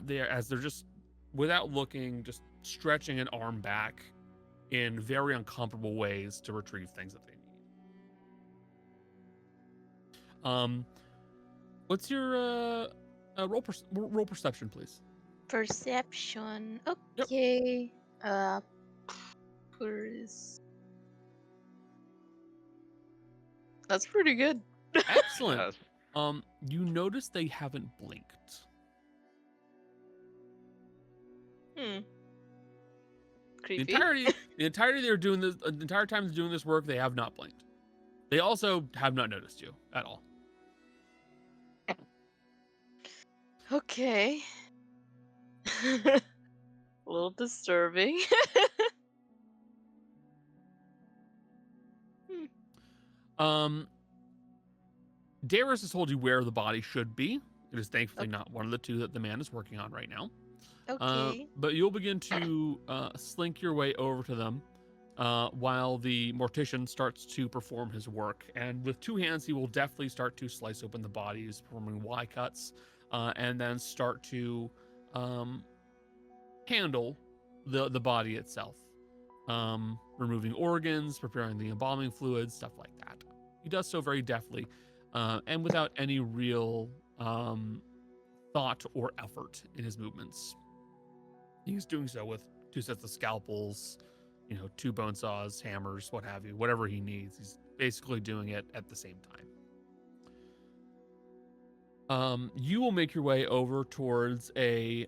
They're just, without looking, just stretching an arm back in very uncomfortable ways to retrieve things that they need. What's your roll perception, please? Perception. Yep. Okay. That's pretty good. Excellent. You notice they haven't blinked. Creepy. The entirety they're doing this, the entire time they're doing this work, they have not blinked. They also have not noticed you at all. Okay. A little disturbing. Darius has told you where the body should be. It is thankfully not one of the 2 that the man is working on right now. Okay. But you'll begin to slink your way over to them while the mortician starts to perform his work. And with 2 hands, he will definitely start to slice open the bodies, performing Y cuts, and then start to handle the body itself, removing organs, preparing the embalming fluids, stuff like that. He does so very deftly and without any real thought or effort in his movements. He's doing so with 2 sets of scalpels, 2 bone saws, hammers, what have you, whatever he needs. He's basically doing it at the same time. You will make your way over towards a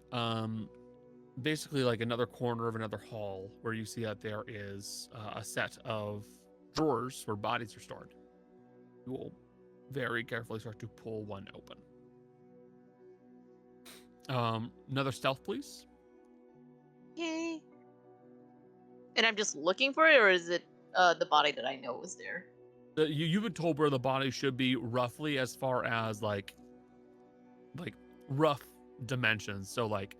basically like another corner of another hall where you see that there is a set of drawers where bodies are stored. You will very carefully start to pull one open. Another stealth, please. Okay. And I'm just looking for it, or is it the body that I know was there? You've been told where the body should be roughly as far as like rough dimensions. So like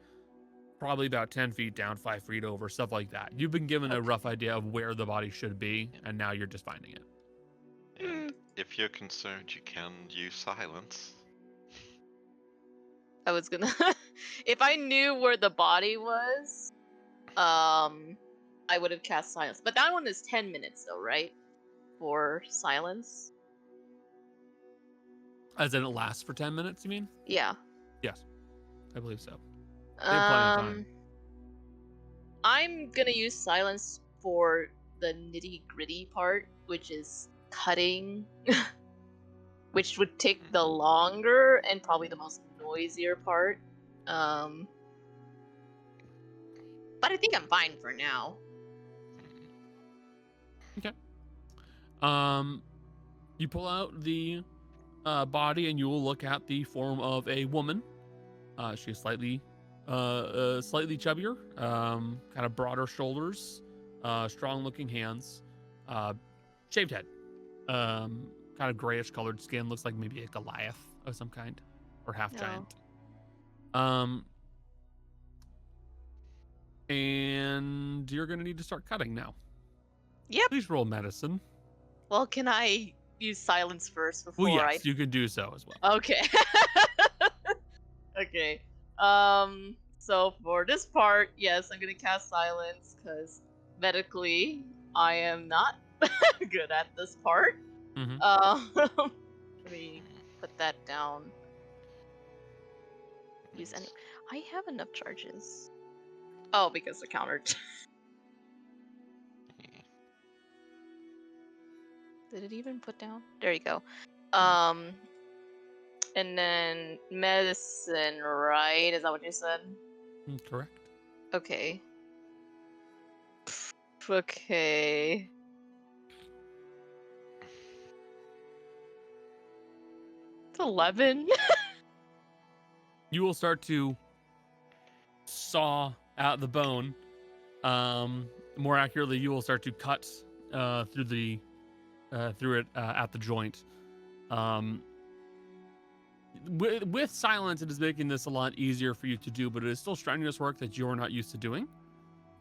probably about 10 feet down, 5 feet over, stuff like that. You've been given a rough idea of where the body should be, and now you're just finding it. And if you're concerned, you can use silence. I was gonna if I knew where the body was, I would have cast silence. But that one is 10 minutes though, right? For silence. As in it lasts for 10 minutes, you mean? Yeah. Yes, I believe so. They have plenty of time. I'm gonna use silence for the nitty-gritty part, which is cutting, which would take the longer and probably the most noisier part. But I think I'm fine for now. Okay. You pull out the body, and you will look at the form of a woman. She's slightly chubbier, kind of broader shoulders, strong-looking hands, shaved head, kind of grayish colored skin. Looks like maybe a Goliath of some kind, or half giant. And you're gonna need to start cutting now. Yep. Please roll medicine. Well, can I use silence first before Well, yes, you can do so as well. Okay. Okay. So for this part, yes, I'm gonna cast silence because medically I am not good at this part. Mhm. Let me put that down. Use any. I have enough charges. Oh, because the counter. Did it even put down? There you go. And then medicine, right? Is that what you said? Correct. Okay. Okay. It's 11. You will start to saw out the bone. More accurately, you will start to cut through it at the joint. With silence, it is making this a lot easier for you to do, but it is still strenuous work that you're not used to doing.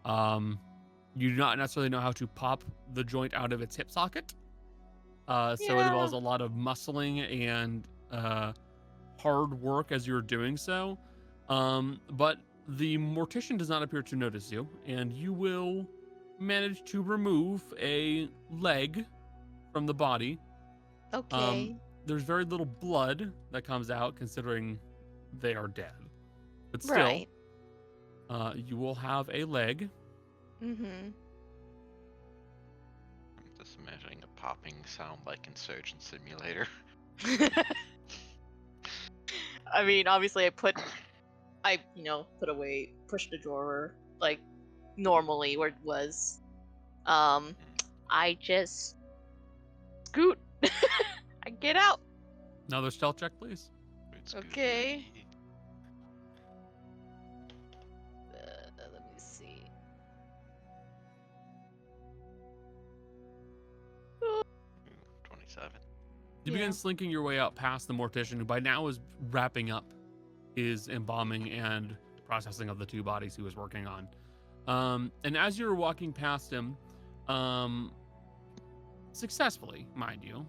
You do not necessarily know how to pop the joint out of its hip socket. So it involves a lot of muscling and hard work as you're doing so. But the mortician does not appear to notice you, and you will manage to remove a leg from the body. Okay. There's very little blood that comes out, considering they are dead. But still, Right. You will have a leg. Mm-hmm. I'm just imagining a popping sound like in Surgeon Simulator. I mean, obviously, pushed the drawer like normally where it was. I just scoot. I get out. Another stealth check, please. It's Okay. good. Let me see. 27. You begin slinking your way out past the mortician, who by now is wrapping up his embalming and processing of the two bodies he was working on. And as you're walking past him, successfully, mind you,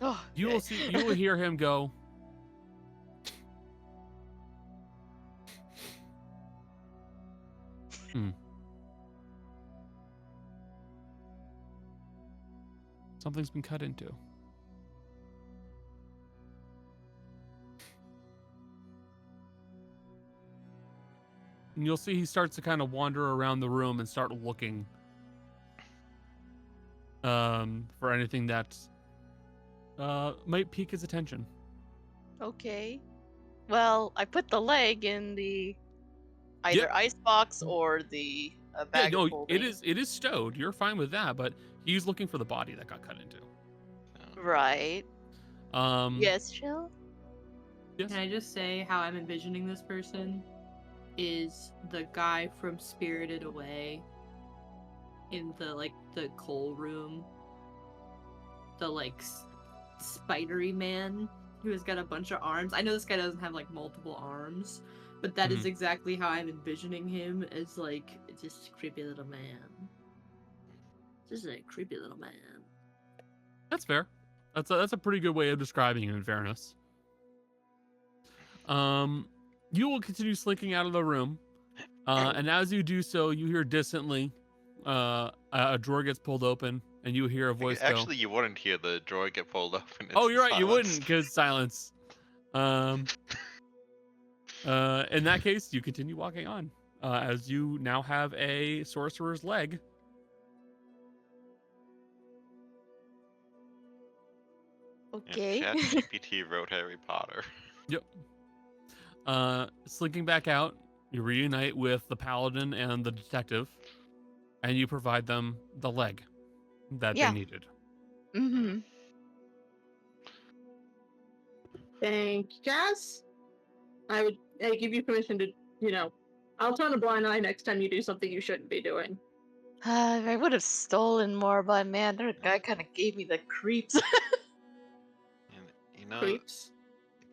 Oh, you will hear him go, something's been cut into. And you'll see he starts to kind of wander around the room and start looking for anything that might pique his attention. Okay. Well, I put the leg in the either icebox or the bag of holding. it is stowed. You're fine with that, but he's looking for the body that got cut into. Right. Yes, Jill? Yes. Can I just say how I'm envisioning this person is the guy from Spirited Away in the coal room. The spidery man who has got a bunch of arms. I know this guy doesn't have multiple arms, but that is exactly how I'm envisioning him, as just a creepy little man. Just a creepy little man. That's fair. That's a pretty good way of describing him, in fairness. You will continue slinking out of the room, and as you do so, you hear distantly a drawer gets pulled open, and you hear a voice go. Actually, you wouldn't hear the drawer get pulled open. Oh, you're right. You wouldn't, because silence. In that case, you continue walking on, as you now have a sorcerer's leg. Okay. ChatGPT wrote Harry Potter. Yep. Slinking back out, you reunite with the paladin and the detective, and you provide them the leg that they needed. Mm-hmm. Thank you, Jazz. I give you permission to, I'll turn a blind eye next time you do something you shouldn't be doing. I would have stolen more, but man, that guy kind of gave me the creeps. And, you know, Creeps.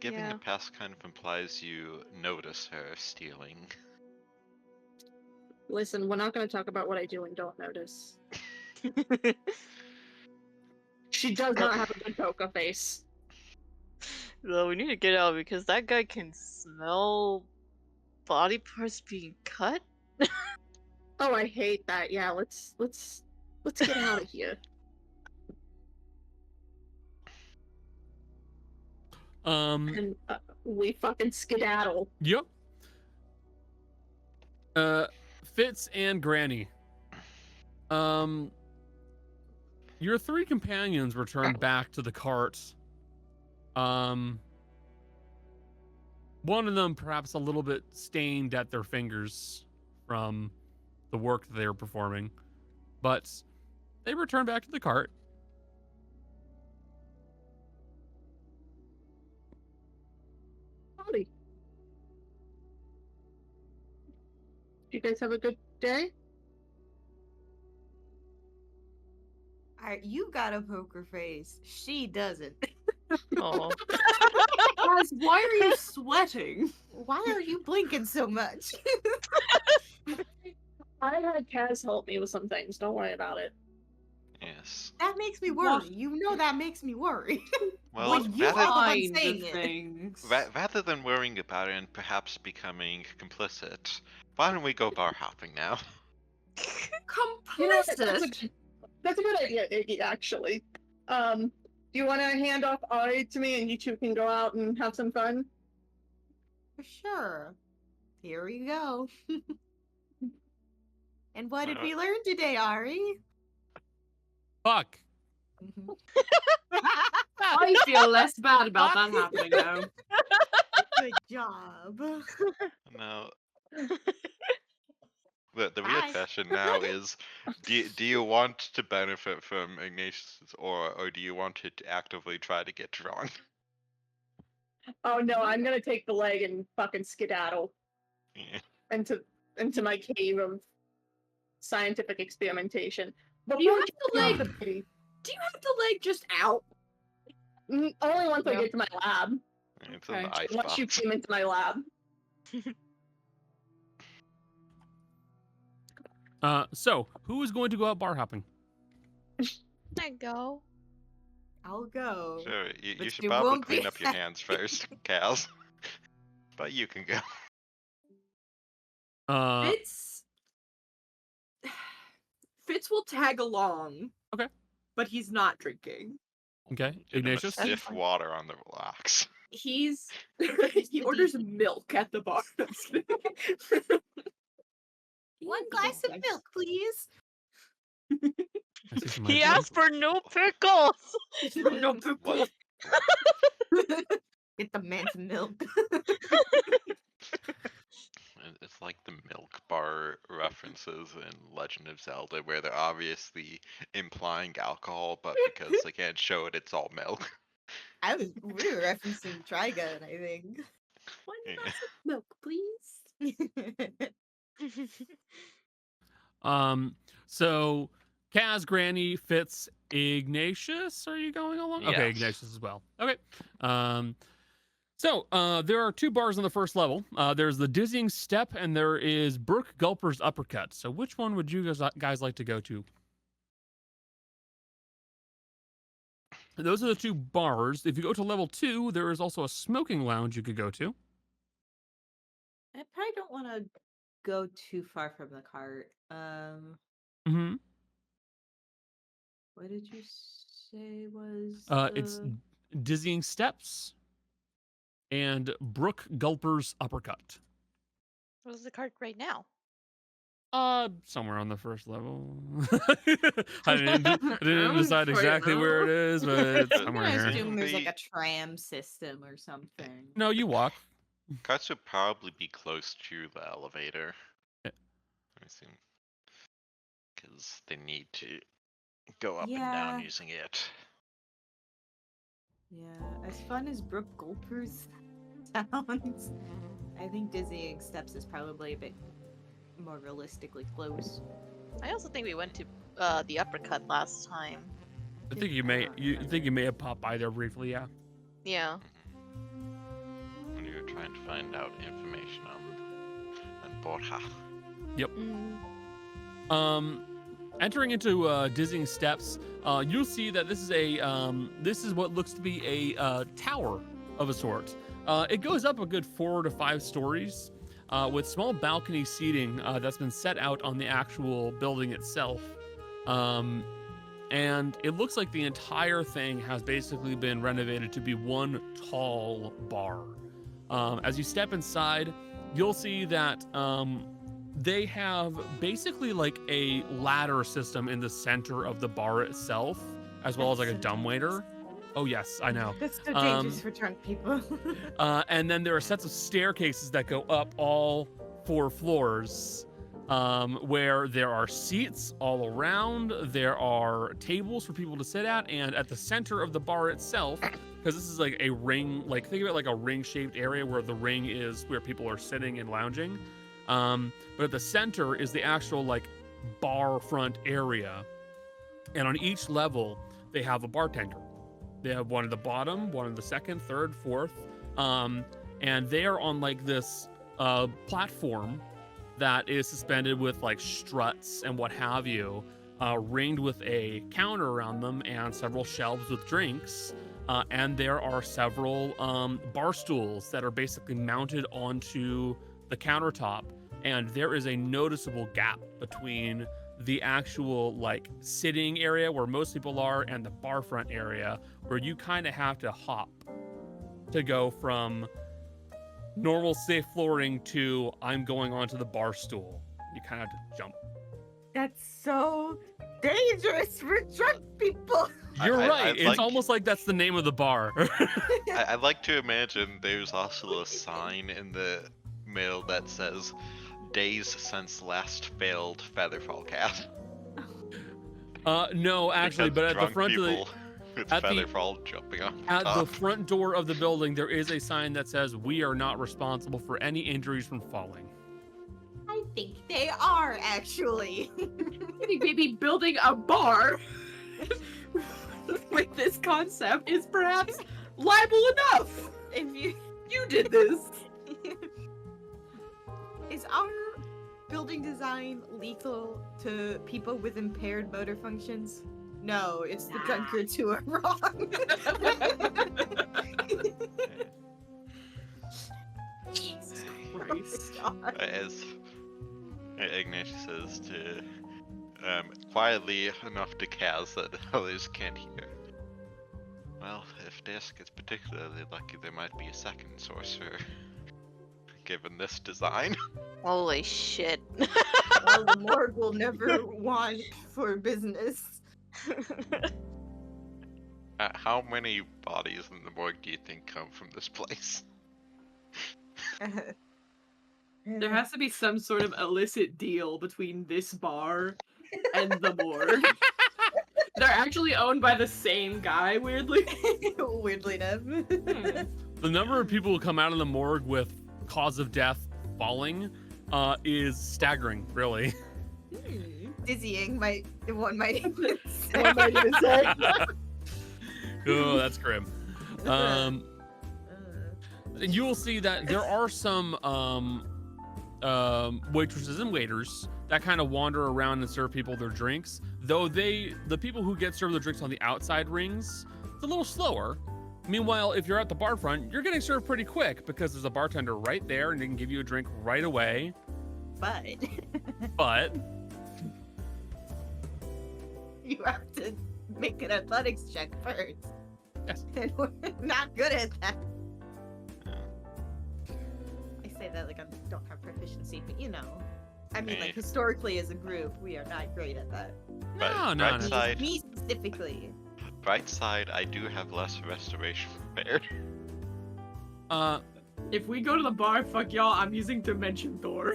giving Yeah. a pass kind of implies you notice her stealing. Listen, we're not going to talk about what I do and don't notice. She does not have a good poker face. Well, we need to get out because that guy can smell body parts being cut. Oh, I hate that. Yeah, let's get out of here. And we fucking skedaddle. Yep. Fitz and Granny. Your three companions returned back to the cart. One of them perhaps a little bit stained at their fingers from the work that they were performing, but they returned back to the cart. Howdy. You guys have a good day? You got a poker face. She doesn't. Oh. Guys, why are you sweating? Why are you blinking so much? I had Kaz help me with some things. Don't worry about it. Yes. That makes me worry. What? You know that makes me worry. Well, Like, you rather, are the one Kind saying of it. things. rather than worrying about it and perhaps becoming complicit, why don't we go bar hopping now? You know what? Complicit. That's a good idea, Iggy, actually. Do you want to hand off Ari to me and you two can go out and have some fun? For sure. Here we go. And what did we learn today, Ari? Fuck. I feel less bad about that happening now. Good job. No. The real Bye. question now is, do you want to benefit from Ignatius, or do you want to actively try to get drawn? Oh no, I'm gonna take the leg and fucking skedaddle Yeah. into my cave of scientific experimentation. But Do you have before the I leg? jump off the- Do you have the leg just out? Only once I Nope. get to my lab. It's in Okay. the ice Once you box. came into my lab. So who is going to go out bar hopping? I go. I'll go. Sure, you But should you probably won't be clean up your hands first, Kaz. But you can go. Fitz will tag along. Okay. But he's not drinking. Okay, Get him a Ignatius. That's stiff fine. water on the rocks. He orders milk at the bar. I'm just kidding. One glass of milk, please. I see somebody He doing- asked for no pickles. No pickle. What? Get the man's milk. It's like the milk bar references in Legend of Zelda, where they're obviously implying alcohol, but because they can't show it, it's all milk. We were referencing Trigun, I think. One Yeah. glass of milk, please. So Kaz, Granny, Fitz, Ignatius, are you going along? Okay, Yes. Ignatius as well. Okay. So there are two bars on the first level. There's the Dizzying Step and there is Brook Gulper's Uppercut. So which one would you guys like to go to? Those are the two bars. If you go to level 2, there is also a smoking lounge you could go to. I probably don't want to go too far from the cart. Mm-hmm. What did you say was? It's Dizzying Steps and Brook Gulper's Uppercut. Where's the cart right now? Somewhere on the first level. I didn't decide exactly where it is, but it's I'm I'm somewhere gonna here. assume there's like The- a tram system or something. No, you walk. Carts would probably be close to the elevator. Yeah. I assume. Because they need to go up and Yeah. down using it. Yeah, as fun as Brooke Goldberg's sounds, I think Dizzying Steps is probably a bit more realistically close. I also think we went to the uppercut last time. I think you may have popped by there briefly, yeah. Yeah. When you were trying to find out information on Borja. Entering into Dizzying Steps, you'll see that this is what looks to be a tower of a sort. It goes up a good 4 to 5 stories, with small balcony seating that's been set out on the actual building itself. And it looks like the entire thing has basically been renovated to be one tall bar. As you step inside, you'll see that they have basically like a ladder system in the center of the bar itself, as well as like a dumbwaiter. Oh yes, I know. That's so dangerous for drunk people. And then there are sets of staircases that go up all 4 floors, where there are seats all around. There are tables for people to sit at, and at the center of the bar itself, because this is like a ring, like think of it like a ring-shaped area where the ring is where people are sitting and lounging. But at the center is the actual like bar front area, and on each level they have a bartender. They have one at the bottom, one at the second, third, fourth, and they are on like this platform that is suspended with like struts and what have you, ringed with a counter around them and several shelves with drinks. And there are several bar stools that are basically mounted onto the countertop. And there is a noticeable gap between the actual like sitting area where most people are and the bar front area, where you kind of have to hop to go from normal safe flooring to I'm going onto the bar stool. You kind of have to jump. That's so dangerous for drunk people. You're right. I'd It's like- almost like that's the name of the bar. I'd like to imagine there's also a sign in the middle that says days since last failed Featherfall Cat. No, actually, Because but at the drunk front of the people with at the- Featherfall jumping on at top. the front door of the building, there is a sign that says we are not responsible for any injuries from falling. I think they are actually. Maybe building a bar with this concept is perhaps liable enough. If You did this. Is our building design lethal to people with impaired motor functions? No, it's the drunkards who are wrong. Jesus Christ. God. As Ignatius says to quietly enough to Kaz that others can't hear. Well, if Disk is particularly lucky, there might be a second sorcerer. Given this design. Holy shit. Well, the morgue will never want for business. How many bodies in the morgue do you think come from this place? There has to be some sort of illicit deal between this bar and the morgue. They're actually owned by the same guy, weirdly. Weirdly enough. The number of people who come out of the morgue with cause of death falling is staggering, really. Dizzying one might even say. One might even say. Oh, that's grim. And you will see that there are some waitresses and waiters that kind of wander around and serve people their drinks. Though the people who get served their drinks on the outside rings, it's a little slower. Meanwhile, if you're at the bar front, you're getting served pretty quick because there's a bartender right there and they can give you a drink right away. But But you have to make an athletics check first. Yes. And we're not good at that. I say that like I don't have proficiency, but you know. I mean, like, historically as a group, we are not great at that. no. Right side, Me specifically. right side, I do have less restoration prepared. If we go to the bar, fuck y'all, I'm using Dimension Door.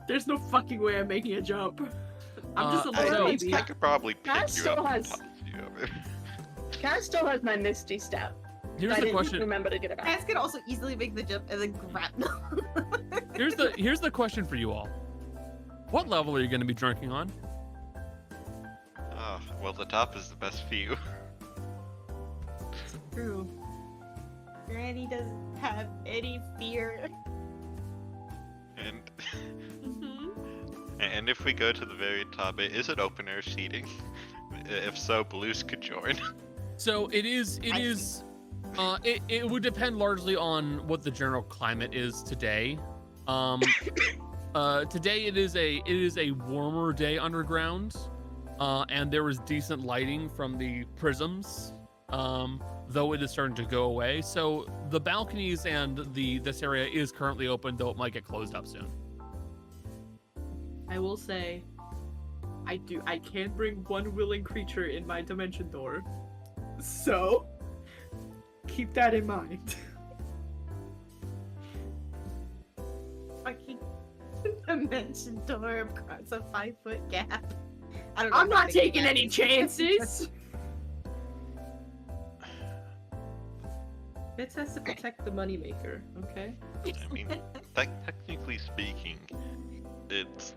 There's no fucking way I'm making a jump. I'm just a little baby. I could probably pick Kaz you still up and has- toss you over. Kaz still has my Misty Step. Here's I the didn't question. remember to get it back. Cats can also easily make the jump and then grab them. Here's the question for you all. What level are you going to be drinking on? Oh, well, the top is the best view. True. Granny doesn't have any fear. And and if we go to the very top, is it open air seating? If so, Blues could join. So it is. It would depend largely on what the general climate is today. Today it is a warmer day underground, and there is decent lighting from the prisms, though it is starting to go away. So the balconies and this area is currently open, though it might get closed up soon. I will say, I can bring one willing creature in my dimension door, so keep that in mind. Fucking dimension door across a 5-foot gap. I don't know I'm how not to get taking that. any chances. Fitz has to protect the moneymaker, okay? I mean, technically speaking, it's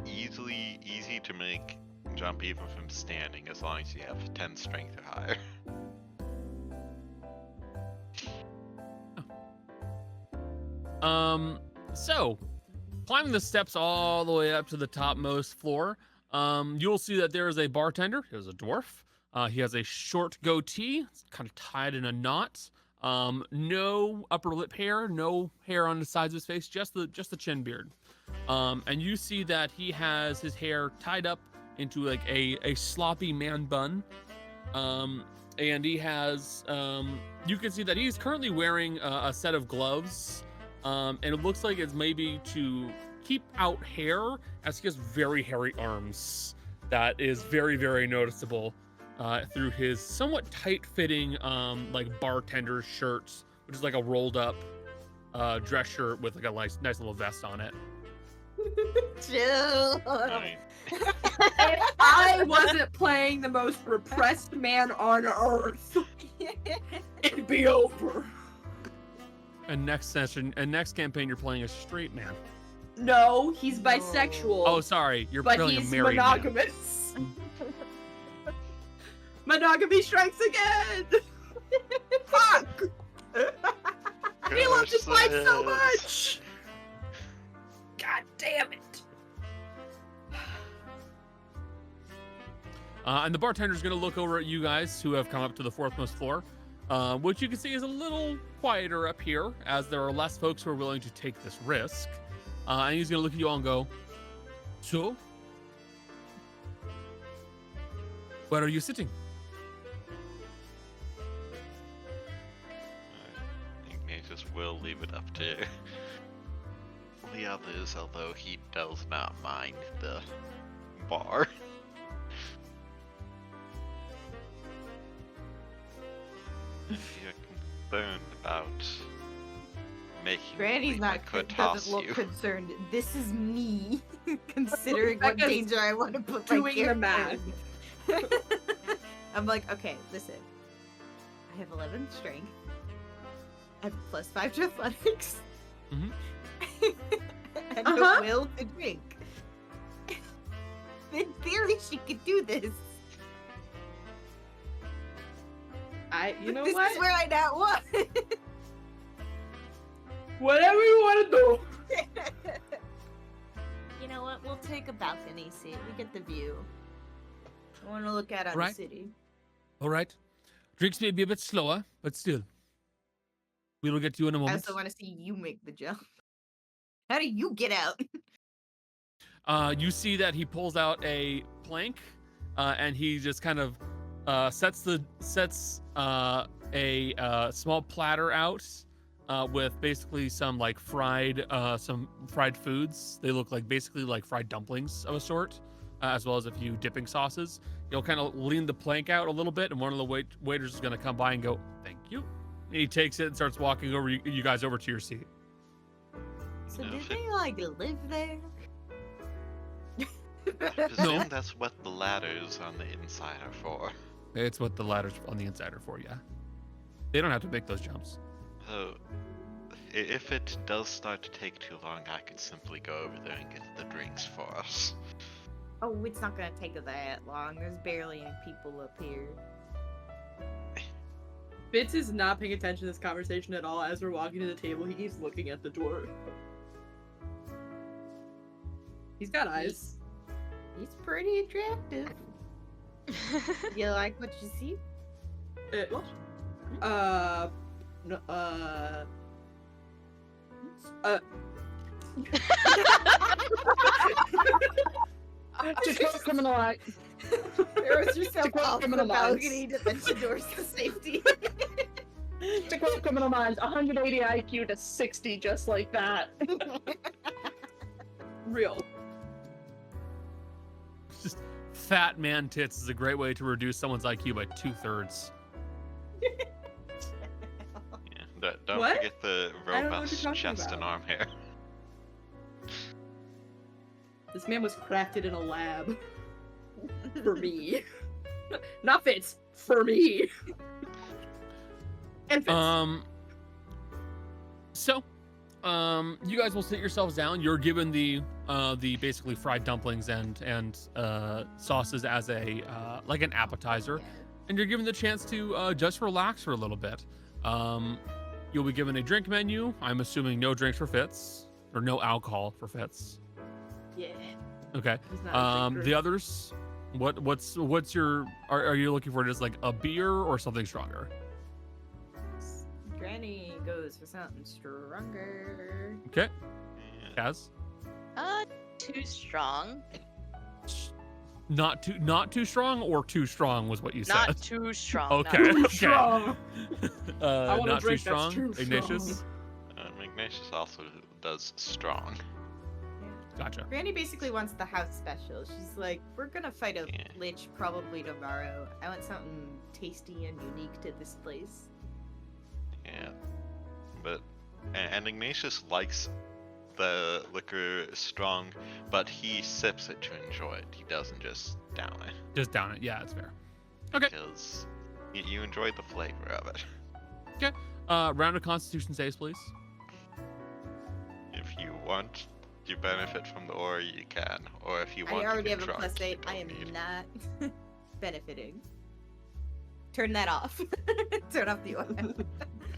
easy to make jump even from standing as long as you have 10 strength or higher. So climbing the steps all the way up to the topmost floor, you'll see that there is a bartender. There's a dwarf. He has a short goatee, it's kind of tied in a knot. No upper lip hair, no hair on the sides of his face, just the chin beard. And you see that he has his hair tied up into like a sloppy man bun. And he has, you can see that he's currently wearing a set of gloves. And it looks like it's maybe to keep out hair, as he has very hairy arms. That is very, very noticeable through his somewhat tight-fitting like bartender shirt, which is like a rolled up dress shirt with like a nice little vest on it. Chill. I If I wasn't playing the most repressed man on earth, it'd be over. And next campaign, you're playing a straight man. No, he's bisexual. Oh, sorry, you're but playing a he's married man. monogamous. Monogamy strikes again. Fuck! He loves his wife so much. God damn it. And the bartender's going to look over at you guys who have come up to the fourthmost floor, which you can see is a little quieter up here, as there are less folks who are willing to take this risk. And he's going to look at you all and go, "So, where are you sitting?" think Ignatius will leave it up to the others, although he does not mind the bar. If you're concerned about making Granny's believe I not could doesn't toss look you. concerned. This is me, considering what Becca's danger I want to put my doing the character math. in. I'm like, okay, listen. I have 11 strength. I have +5 to athletics. Mhm. And a will to drink. In theory, she could do this. You know This what? is where I not want. Whatever you want to do. You know what? We'll take a balcony seat. We get the view. I want to look out on Right. the city. All right. Drinks may be a bit slower, but still. We will get to you in a I moment. also want to see you make the jump. How do you get out? You see that he pulls out a plank, and he just kind of sets a small platter out with basically some fried foods. They look like basically like fried dumplings of a sort, as well as a few dipping sauces. He'll kind of lean the plank out a little bit, and one of the waiters is going to come by and go, "Thank you." And he takes it and starts walking over you guys over to your seat. So No, did if they live there? I presume that's what the ladders on the inside are for. It's what the ladders on the inside are for, yeah. They don't have to make those jumps. So, if it does start to take too long, I could simply go over there and get the drinks for us. Oh, it's not gonna take that long. There's barely any people up here. Fitz is not paying attention to this conversation at all. As we're walking to the table, he keeps looking at the door. He's got eyes. He's pretty attractive. You like what you see? No, Just go criminalize. Throws yourself To quote off the Criminal Minds. balcony to then she doors to safety. To quote Criminal Minds, 180 IQ to 60, just like that. real. Just fat man tits is a great way to reduce someone's IQ by 2/3. Yeah, don't What? forget the I don't know what robust you're talking chest and about. arm hair. This man was crafted in a lab. For me. Not Fitz. For me. And Fitz. So, you guys will sit yourselves down. You're given the basically fried dumplings and sauces as a like an appetizer, and you're given the chance to just relax for a little bit. You'll be given a drink menu. I'm assuming no drinks for Fitz or no alcohol for Fitz. Yeah. Okay. He's not a drinker. The others, what's your are you looking for just like a beer or something stronger? Granny goes for something stronger. Okay. Yeah. Kaz? Too strong. Not too strong or too strong was what you said. Not too strong. Okay. No. Okay. Strong. I want a not too drink that's strong. too Ignatius. Ignatius also does strong. Gotcha. Granny basically wants the house special. She's like, we're gonna fight a Yeah. lich probably tomorrow. I want something tasty and unique to this place. Yeah, but and Ignatius likes the liquor strong, but he sips it to enjoy it. He doesn't just down it Just down it. Yeah, that's fair. Okay. because you enjoy the flavor of it. Round of Constitution saves, please. If you want to benefit from the aura, you can, or if you want I already to have get a drunk, +8. you I don't am need. not benefiting. Turn that off. Turn off the aura.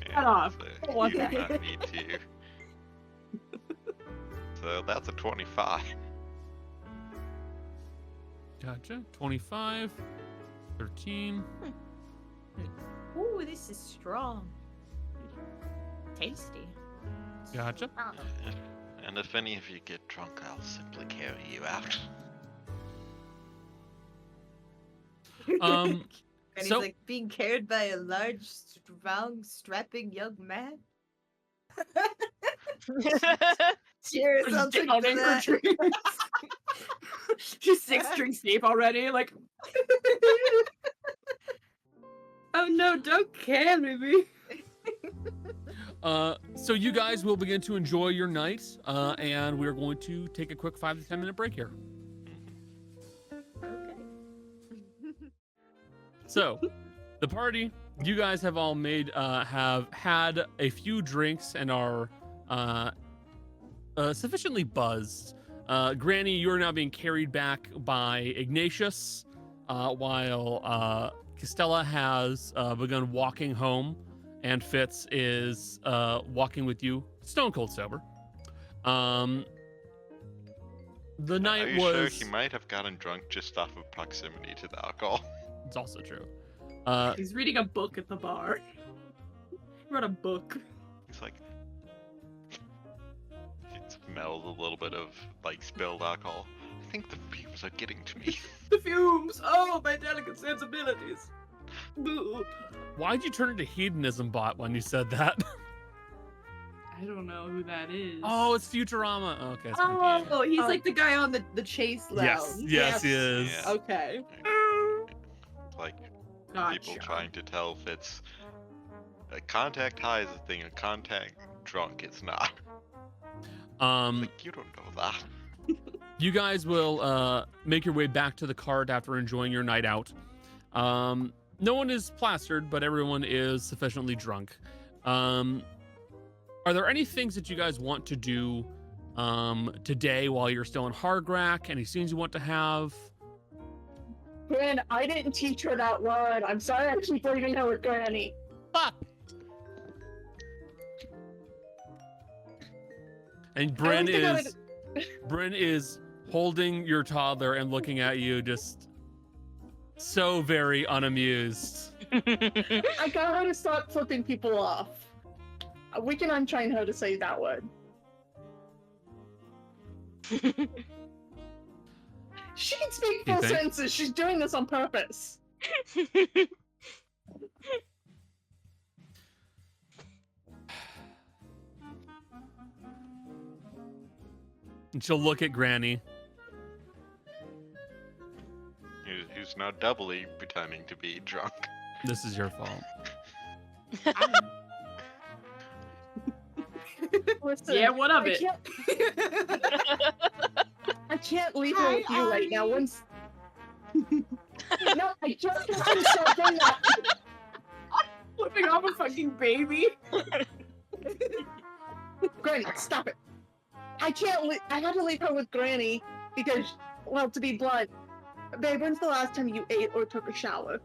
Yeah, off. so Don't want you do that. not need to. So that's a 25. Gotcha. 25, 13. Ooh, this is strong. Tasty. Gotcha. Oh. And if any of you get drunk, I'll simply carry you out. Um, And So- he's like being carried by a large, strong, strapping young man. Cheers, I'll drink Down to anchor that. drinks. She's 6 drinks deep already. Like, oh no, don't carry me. so you guys will begin to enjoy your night, and we're going to take a quick 5 to 10 minute break here. Okay. So, the party, you guys have all have had a few drinks and are sufficiently buzzed. Granny, you are now being carried back by Ignatius, while Costella has begun walking home, and Fitz is walking with you, stone cold sober. The night Are you was. sure he might have gotten drunk just off of proximity to the alcohol? It's also true. He's reading a book at the bar. He read a book. He's like, he smells a little bit of like spilled alcohol. I think the fumes are getting to me. The fumes! Oh, my delicate sensibilities. Boo. Why'd you turn into hedonism bot when you said that? I don't know who that is. Oh, it's Futurama. Okay. It's fine. Oh, he's like the guy on the chase Yes, lounge. yes, he is. Yeah. Okay. Like Gotcha. people trying to tell Fitz, contact high is a thing, a contact drunk it's not. Like you don't know that. You guys will make your way back to the cart after enjoying your night out. No one is plastered, but everyone is sufficiently drunk. Are there any things that you guys want to do today while you're still in Hargrack? Any scenes you want to have? Gran, I didn't teach her that word. I'm sorry I keep leaving her with Granny. Fuck! And I don't think I Bryn is holding your toddler and looking at you, just so very unamused. I got her to stop flipping people off. We can untrain her to say that word. She can speak You full think? sentences. She's doing this on purpose. And she'll look at Granny. Who's now doubly pretending to be drunk. This is your fault. Listen, Yeah, what of I it? I can't leave her with you right now. Once. No, I just want to start doing that. Flipping off a fucking baby. Granny, stop it. I can't. I had to leave her with Granny because, well, to be blunt, babe, when's the last time you ate or took a shower?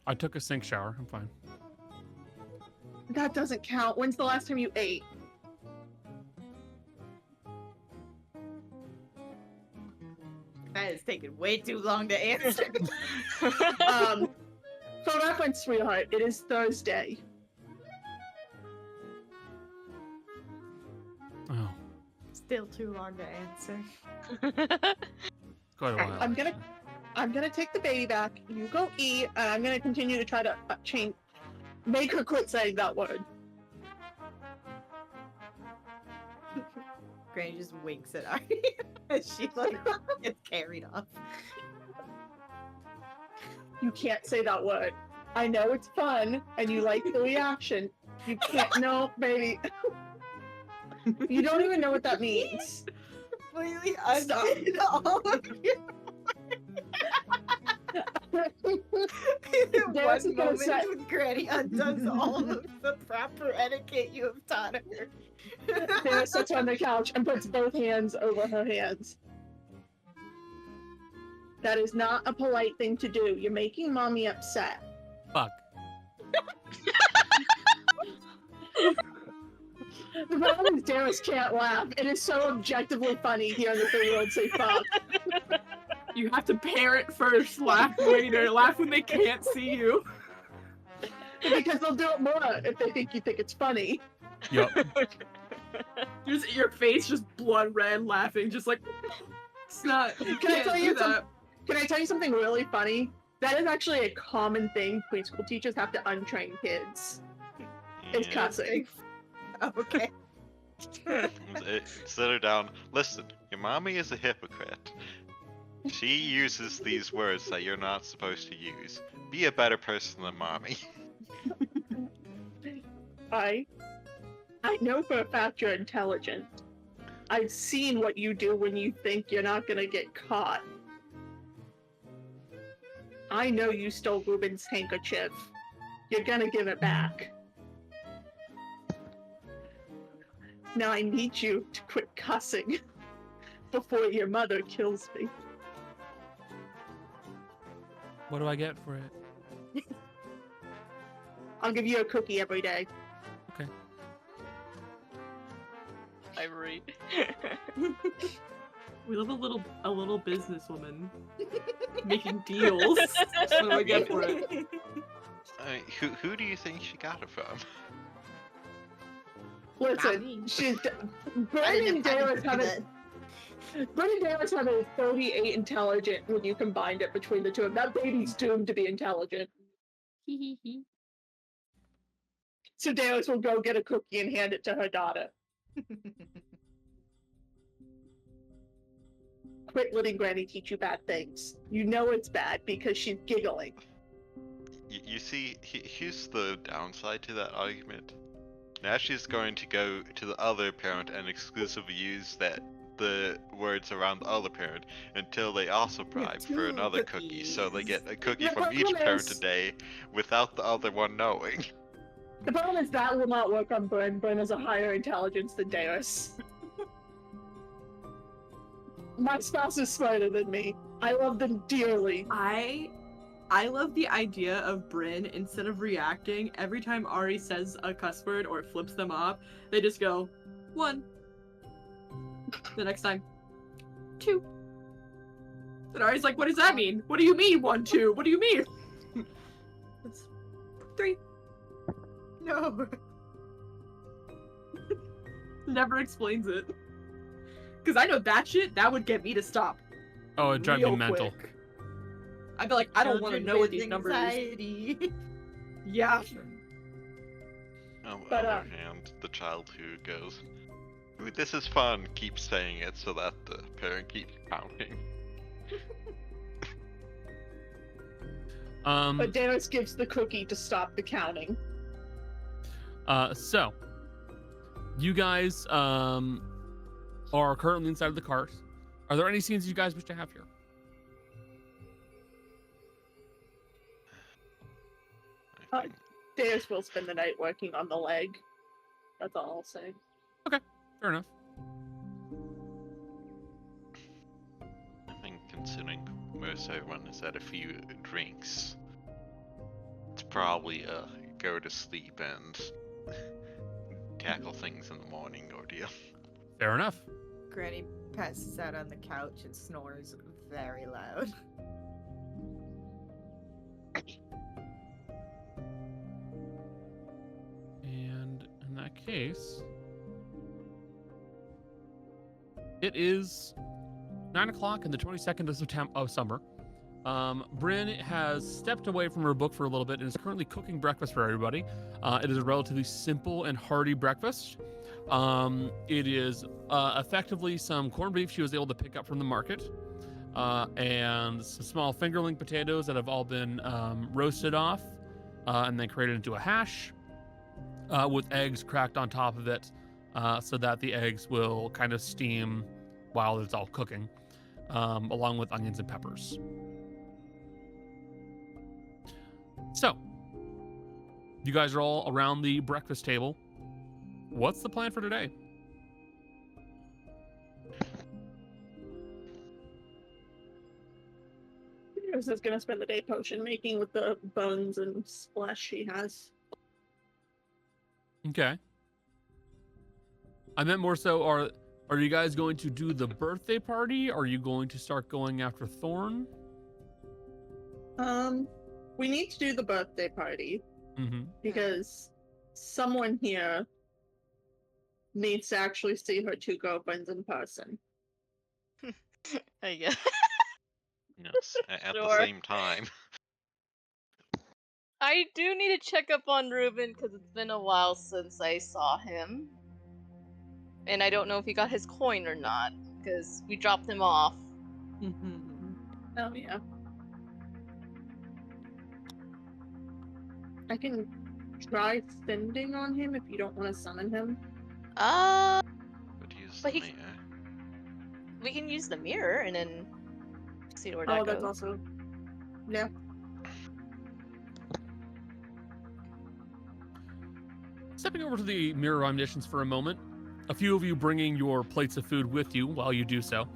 I took a sink shower. I'm fine. That doesn't count. When's the last time you ate? That is taking way too long to answer. For reference, sweetheart, it is Thursday. Oh, Still too long to answer. quite a while. I'm gonna take the baby back. You go eat, and I'm gonna continue to try to make her quit saying that word. Granny just winks at Artie as she like gets carried off. You can't say that word. I know it's fun, and you like the reaction. You can't. No, baby. You don't even know what that means. Completely Stop. undid all of your Darius is one gonna moment say- with Granny undoes all of the proper etiquette you have taught her. Darius sits on the couch and puts both hands over her hands. That is not a polite thing to do. You're making mommy upset. Fuck. The problem is Darius can't laugh. It is so objectively funny hearing the 3-year-old say fuck. You have to parent first, laugh later, laugh when they can't see you. Because they'll do it more if they think you think it's funny. Yup. Just your face just blood red, laughing, just like it's not. You Can I can't tell do you that. Can I tell you something really funny? That is actually a common thing preschool teachers have to untrain kids. Is Yeah. cussing. Okay. Sit her down. Listen, your mommy is a hypocrite. She uses these words that you're not supposed to use. Be a better person than mommy. I know for a fact you're intelligent. I've seen what you do when you think you're not gonna get caught. I know you stole Reuben's handkerchief. You're gonna give it back. Now I need you to quit cussing before your mother kills me. What do I get for it? I'll give you a cookie every day. Ivory. We love a little businesswoman making deals. That's what we get for it. Who do you think she got it from? Listen, Brennan and Darius have a 38 intelligent when you combined it between the two of them. That baby's doomed to be intelligent. So Darius will go get a cookie and hand it to her daughter. Quit letting Granny teach you bad things. You know it's bad because she's giggling. You see, here's the downside to that argument. Now she's going to go to the other parent and exclusively use that the words around the other parent until they also bribe for two another cookie. So they get a cookie The from each problem parent is- a day without the other one knowing. The problem is that will not work on Bryn. Bryn has a higher intelligence than Darius. My spouse is smarter than me. I love them dearly. I love the idea of Bryn, instead of reacting, every time Ari says a cuss word or flips them off, they just go, 1. The next time, 2. And Ari's like, what does that mean? What do you mean, 1, 2? What do you mean? It's 3. No. Never explains it. Because I know that shit, that would get me to stop. Oh, it drives me real mental. quick. I'd be like, I don't want to Children know what with these numbers. anxiety. Yeah. On the But, other hand, the child who goes, "Ooh, this is fun," keeps saying it so that the parent keeps counting. But Darius gives the cookie to stop the counting. So you guys are currently inside of the cart. Are there any scenes you guys wish to have here? I think Darius will spend the night working on the leg. That's all I'll say. Fair enough. considering most everyone has had a few drinks, it's probably a go to sleep and tackle things in the morning ordeal. Fair enough. Granny passes out on the couch and snores very loud. And in that case, it is 9 o'clock in the 22nd of summer. Bryn has stepped away from her book for a little bit and is currently cooking breakfast for everybody. It is a relatively simple and hearty breakfast. It is effectively some corned beef she was able to pick up from the market, and some small fingerling potatoes that have all been roasted off and then created into a hash with eggs cracked on top of it, so that the eggs will kind of steam while it's all cooking, along with onions and peppers. So, you guys are all around the breakfast table. What's the plan for today? Darius is gonna spend the day potion making with the bones and flesh she has. Okay. I meant more so, are you guys going to do the birthday party? Are you going to start going after Thorn? We need to do the birthday party Mm-hmm. because someone here needs to actually see her two girlfriends in person. I guess. Yes, at the Sure. same time. I do need to check up on Reuben because it's been a while since I saw him. And I don't know if he got his coin or not because we dropped him off. Oh yeah. I can try sending on him if you don't want to summon him. But use But the he- mirror. We can use the mirror and then see where Oh, that that's goes. also. Yeah. Stepping over to the Mirror of Omniscience for a moment, a few of you bringing your plates of food with you while you do so.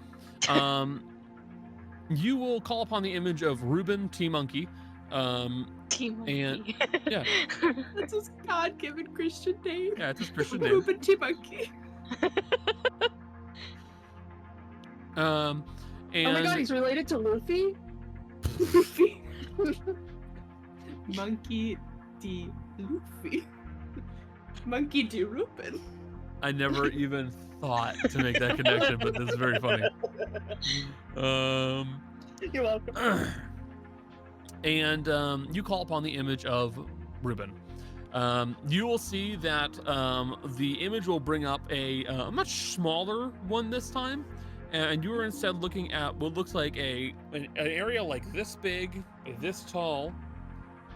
You will call upon the image of Reuben T. Monkey. Team And- Monkey. yeah. That's his God-given Christian name. Yeah, it's his Christian name. Reuben T. Monkey. And Oh my god, he's related to Luffy? Luffy. Monkey D. Luffy. Monkey D. Reuben. I never even thought to make that connection, but this is very funny. You're welcome. And you call upon the image of Reuben. You will see that the image will bring up a much smaller one this time, and you are instead looking at what looks like an area like this big, this tall,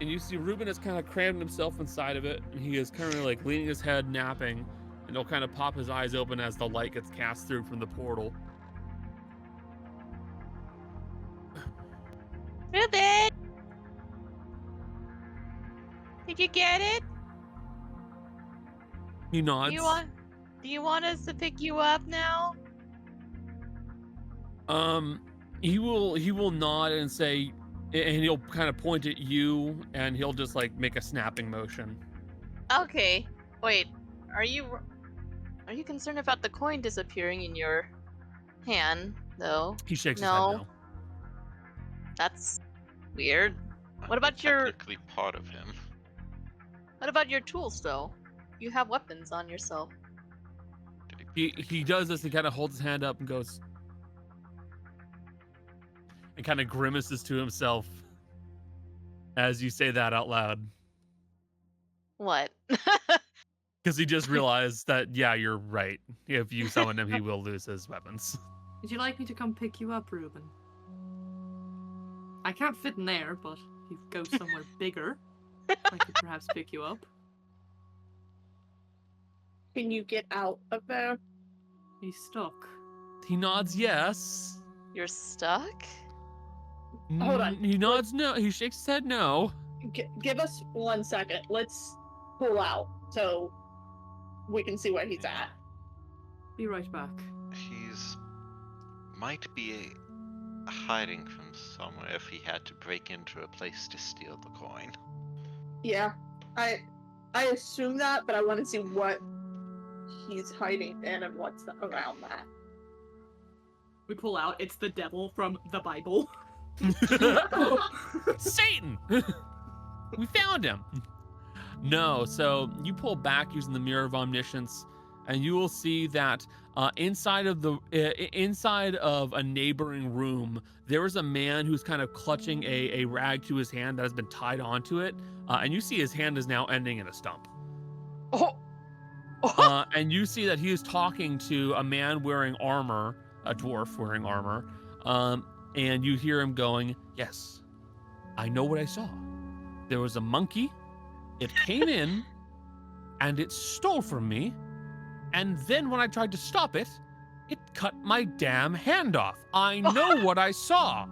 and you see Reuben has kind of crammed himself inside of it, and he is currently like leaning his head, napping, And he'll kind of pop his eyes open as the light gets cast through from the portal. Reuben! Did you get it? He nods. Do you want us to pick you up now? He will nod and say, and he'll kind of point at you, and he'll just like make a snapping motion. Okay. Wait. Are you concerned about the coin disappearing in your hand, though? He shakes his No. head no. That's weird. What about technically part of him. What about your tools, though? You have weapons on yourself. He does this and kind of holds his hand up and goes, and kind of grimaces to himself as you say that out loud. What? Because he just realized that, yeah, you're right. If you summon him, he will lose his weapons. Would you like me to come pick you up, Reuben? I can't fit in there, but if you go somewhere bigger, I could perhaps pick you up. Can you get out of there? He's stuck. He nods yes. You're stuck? Hold on. He nods no. He shakes his head no. Give us 1 second. Let's pull out so we can see where he's at. Be right back. He's might be hiding from somewhere if he had to break into a place to steal the coin. Yeah, I assume that, but I want to see what he's hiding in and what's around that. We pull out. It's the devil from the Bible. Satan! We found him. No, so you pull back using the Mirror of Omniscience, and you will see that inside of a neighboring room, there is a man who's kind of clutching a rag to his hand that has been tied onto it, and you see his hand is now ending in a stump. Oh. And you see that he is talking to a man wearing armor, a dwarf wearing armor, and you hear him going, "Yes, I know what I saw. There was a monkey. It came in, and it stole from me. And then when I tried to stop it, it cut my damn hand off. I know what I saw."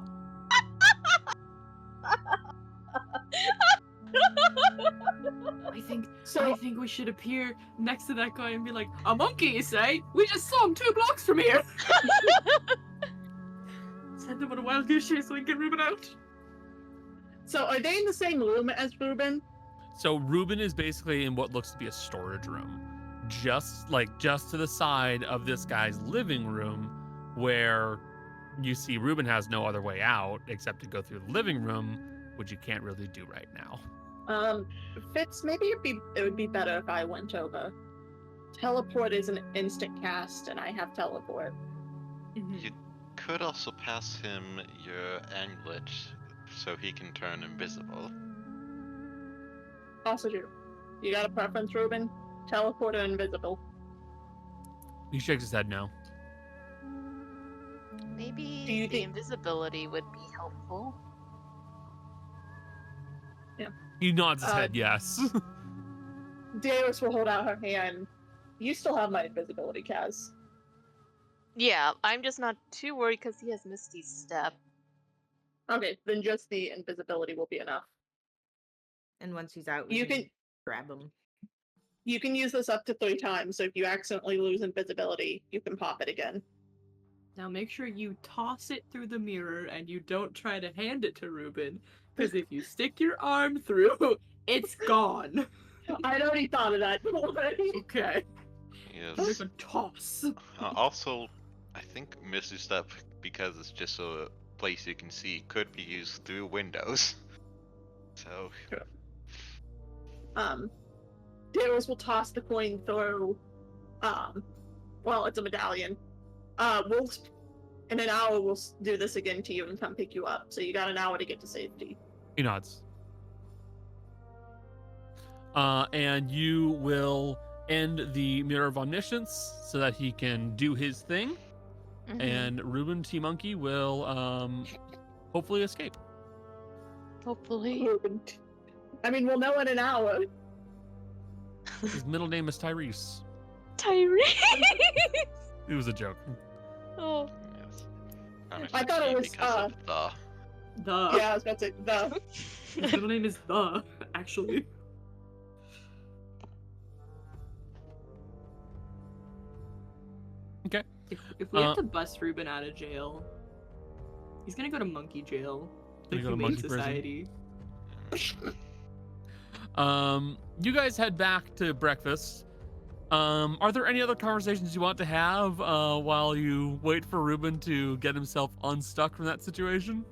I think we should appear next to that guy and be like, "A monkey, you say? We just saw him 2 blocks from here." Send him on a wild goose chase so we can get Reuben out. So are they in the same room as Reuben? So Reuben is basically in what looks to be a storage room, just to the side of this guy's living room, where you see Reuben has no other way out except to go through the living room, which you can't really do right now. Fitz, maybe it would be better if I went over. Teleport is an instant cast, and I have teleport. You could also pass him your amulet so he can turn invisible. Also true. You got a preference, Reuben? Teleport or invisible? He shakes his head no. Maybe Do you the think- invisibility would be helpful. He nods his head yes. Darius will hold out her hand. You still have my invisibility, Kaz. Yeah, I'm just not too worried because he has Misty's Step. Okay, then just the invisibility will be enough. And once he's out, we You can grab him. you can use this up to 3 times, so if you accidentally lose invisibility, you can pop it again. Now make sure you toss it through the mirror and you don't try to hand it to Reuben, because if you stick your arm through, it's gone. I'd already thought of that. Don't worry. Okay. Yes. There's a toss. Also, I think Misty Step, because it's just a place you can see, could be used through windows. So, Darius will toss the coin through. Well, it's a medallion. In an hour, we'll do this again to you and come pick you up. So you got an hour to get to safety. He nods. And you will end the Mirror of Omniscience so that he can do his thing. Mhm. And Reuben T. Monkey will hopefully escape. Hopefully. I mean, we'll know in an hour. His middle name is Tyrese. Tyrese. It was a joke. Oh. Yes. I thought it was, because of the. The. Yeah, I was about to say the. His middle name is The, actually. Okay. If we have to bust Reuben out of jail, he's gonna go to monkey jail. The Gonna go to Humane monkey prison? Society. You guys head back to breakfast. Are there any other conversations you want to have while you wait for Reuben to get himself unstuck from that situation?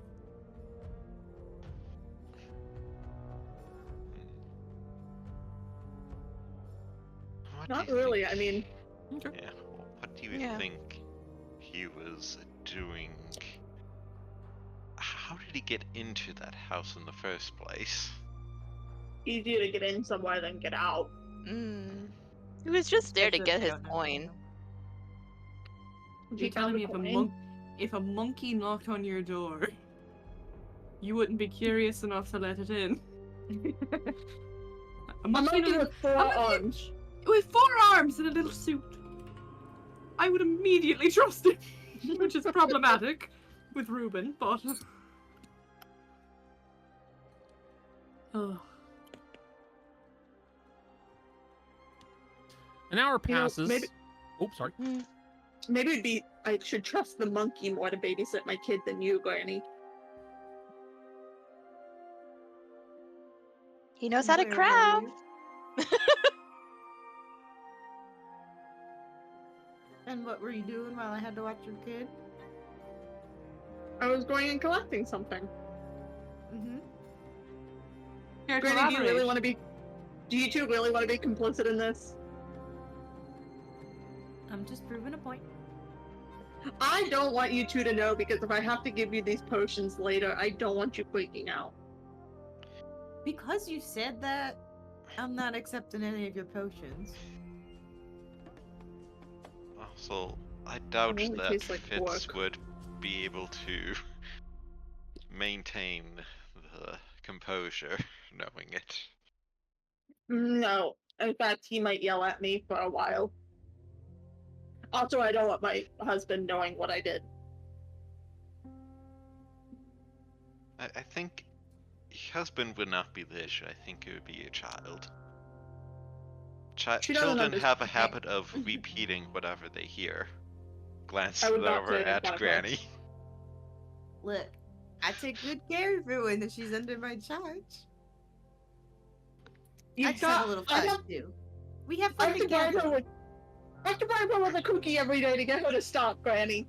What do Not you really. think- I mean, Okay. Yeah. What do you Yeah. think he was doing? How did he get into that house in the first place? easier to get in somewhere than get out. He was just there to That's what get I his don't know. coin. You're telling me if a monkey knocked on your door, you wouldn't be curious enough to let it in? A A monkey with 4 arms. with 4 arms and a little suit. I would immediately trust it, which is problematic with Reuben, but. Oh. An hour You know, passes. maybe- Oh, sorry. Maybe it'd be I should trust the monkey more to babysit my kid than you, Granny. He knows how to Where were craft. you? And what were you doing while I had to watch your kid? I was going and collecting something. Mm-hmm. Granny, do you really want to be? Do you two really want to be complicit in this? I'm just proving a point. I don't want you two to know because if I have to give you these potions later, I don't want you freaking out. Because you said that, I'm not accepting any of your potions. Also, I doubt only that tastes like Fitz pork. would be able to maintain the composure knowing it. No. In fact, he might yell at me for a while. Also, I don't want my husband knowing what I did. I think your husband would not be the issue. I think it would be your child. She doesn't Children have a understand. habit of repeating whatever they hear. Glance I would not over say it in at front of her. Granny. Look, I take good care of her when she's under my charge. I You've just have got a little I fun have, too. We have I fun have to bribe together. her with I have to bribe her with a cookie every day to get her to stop, Granny.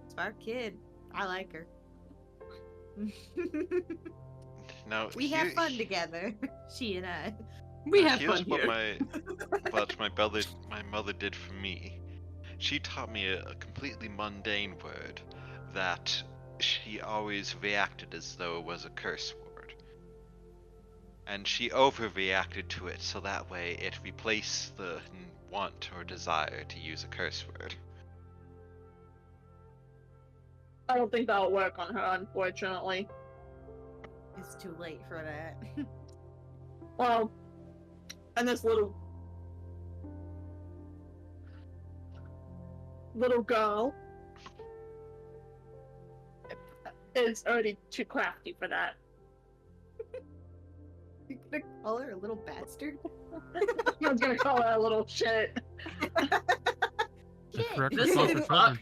It's our kid. I like her. Now We have fun together. She and I. We have here's fun what here. my mother did for me. She taught me a completely mundane word that she always reacted as though it was a curse word. And she overreacted to it so that way it replaced the want or desire to use a curse word. I don't think that'll work on her, unfortunately. It's too late for that. Well, and this little girl is already too crafty for that. You're gonna call her a little bastard? I was gonna call her a little shit. The correct This response little for fuck.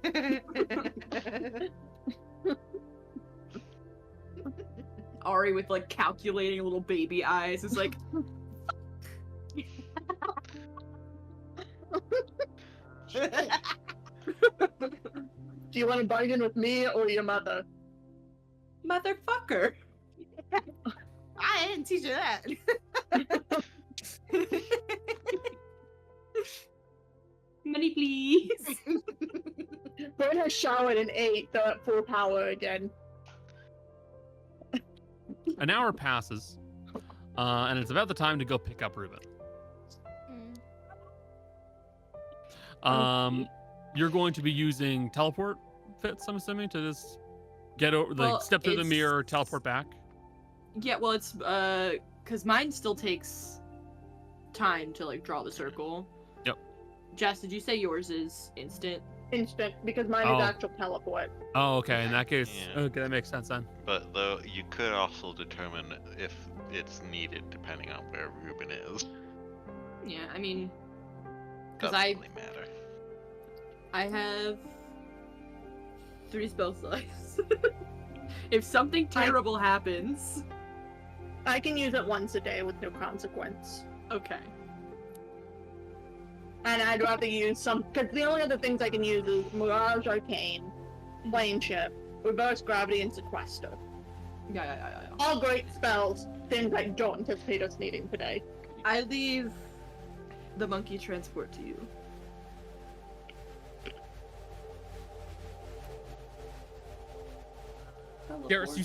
children. Ari with like calculating little baby eyes is like, Do you want to bargain with me or your mother? motherfucker. I didn't teach her that. Money, please. Bird has showered and ate. They're at full power again. An hour passes, and it's about the time to go pick up Reuben. You're going to be using teleport, Fitz, I'm assuming, to just get over, like, Well, step through the it's- mirror, teleport back. Yeah, well, it's because mine still takes time to like draw the circle. Yep. Jess, did you say yours is instant? Instant, because mine Oh. is actual teleport. Oh, okay. In that case, Yeah. okay, that makes sense then. But though you could also determine if it's needed depending on where Reuben is. Yeah, I mean, because Doesn't really matter. I have 3 spell slots. If something terrible happens, I can use it once a day with no consequence. okay. And I'd rather use some, because the only other things I can use is Mirage Arcane, Plane Shift, Reverse Gravity, and Sequester. Yeah. All great spells, things I don't anticipate us needing today. I leave the monkey transport to you. Garrus, you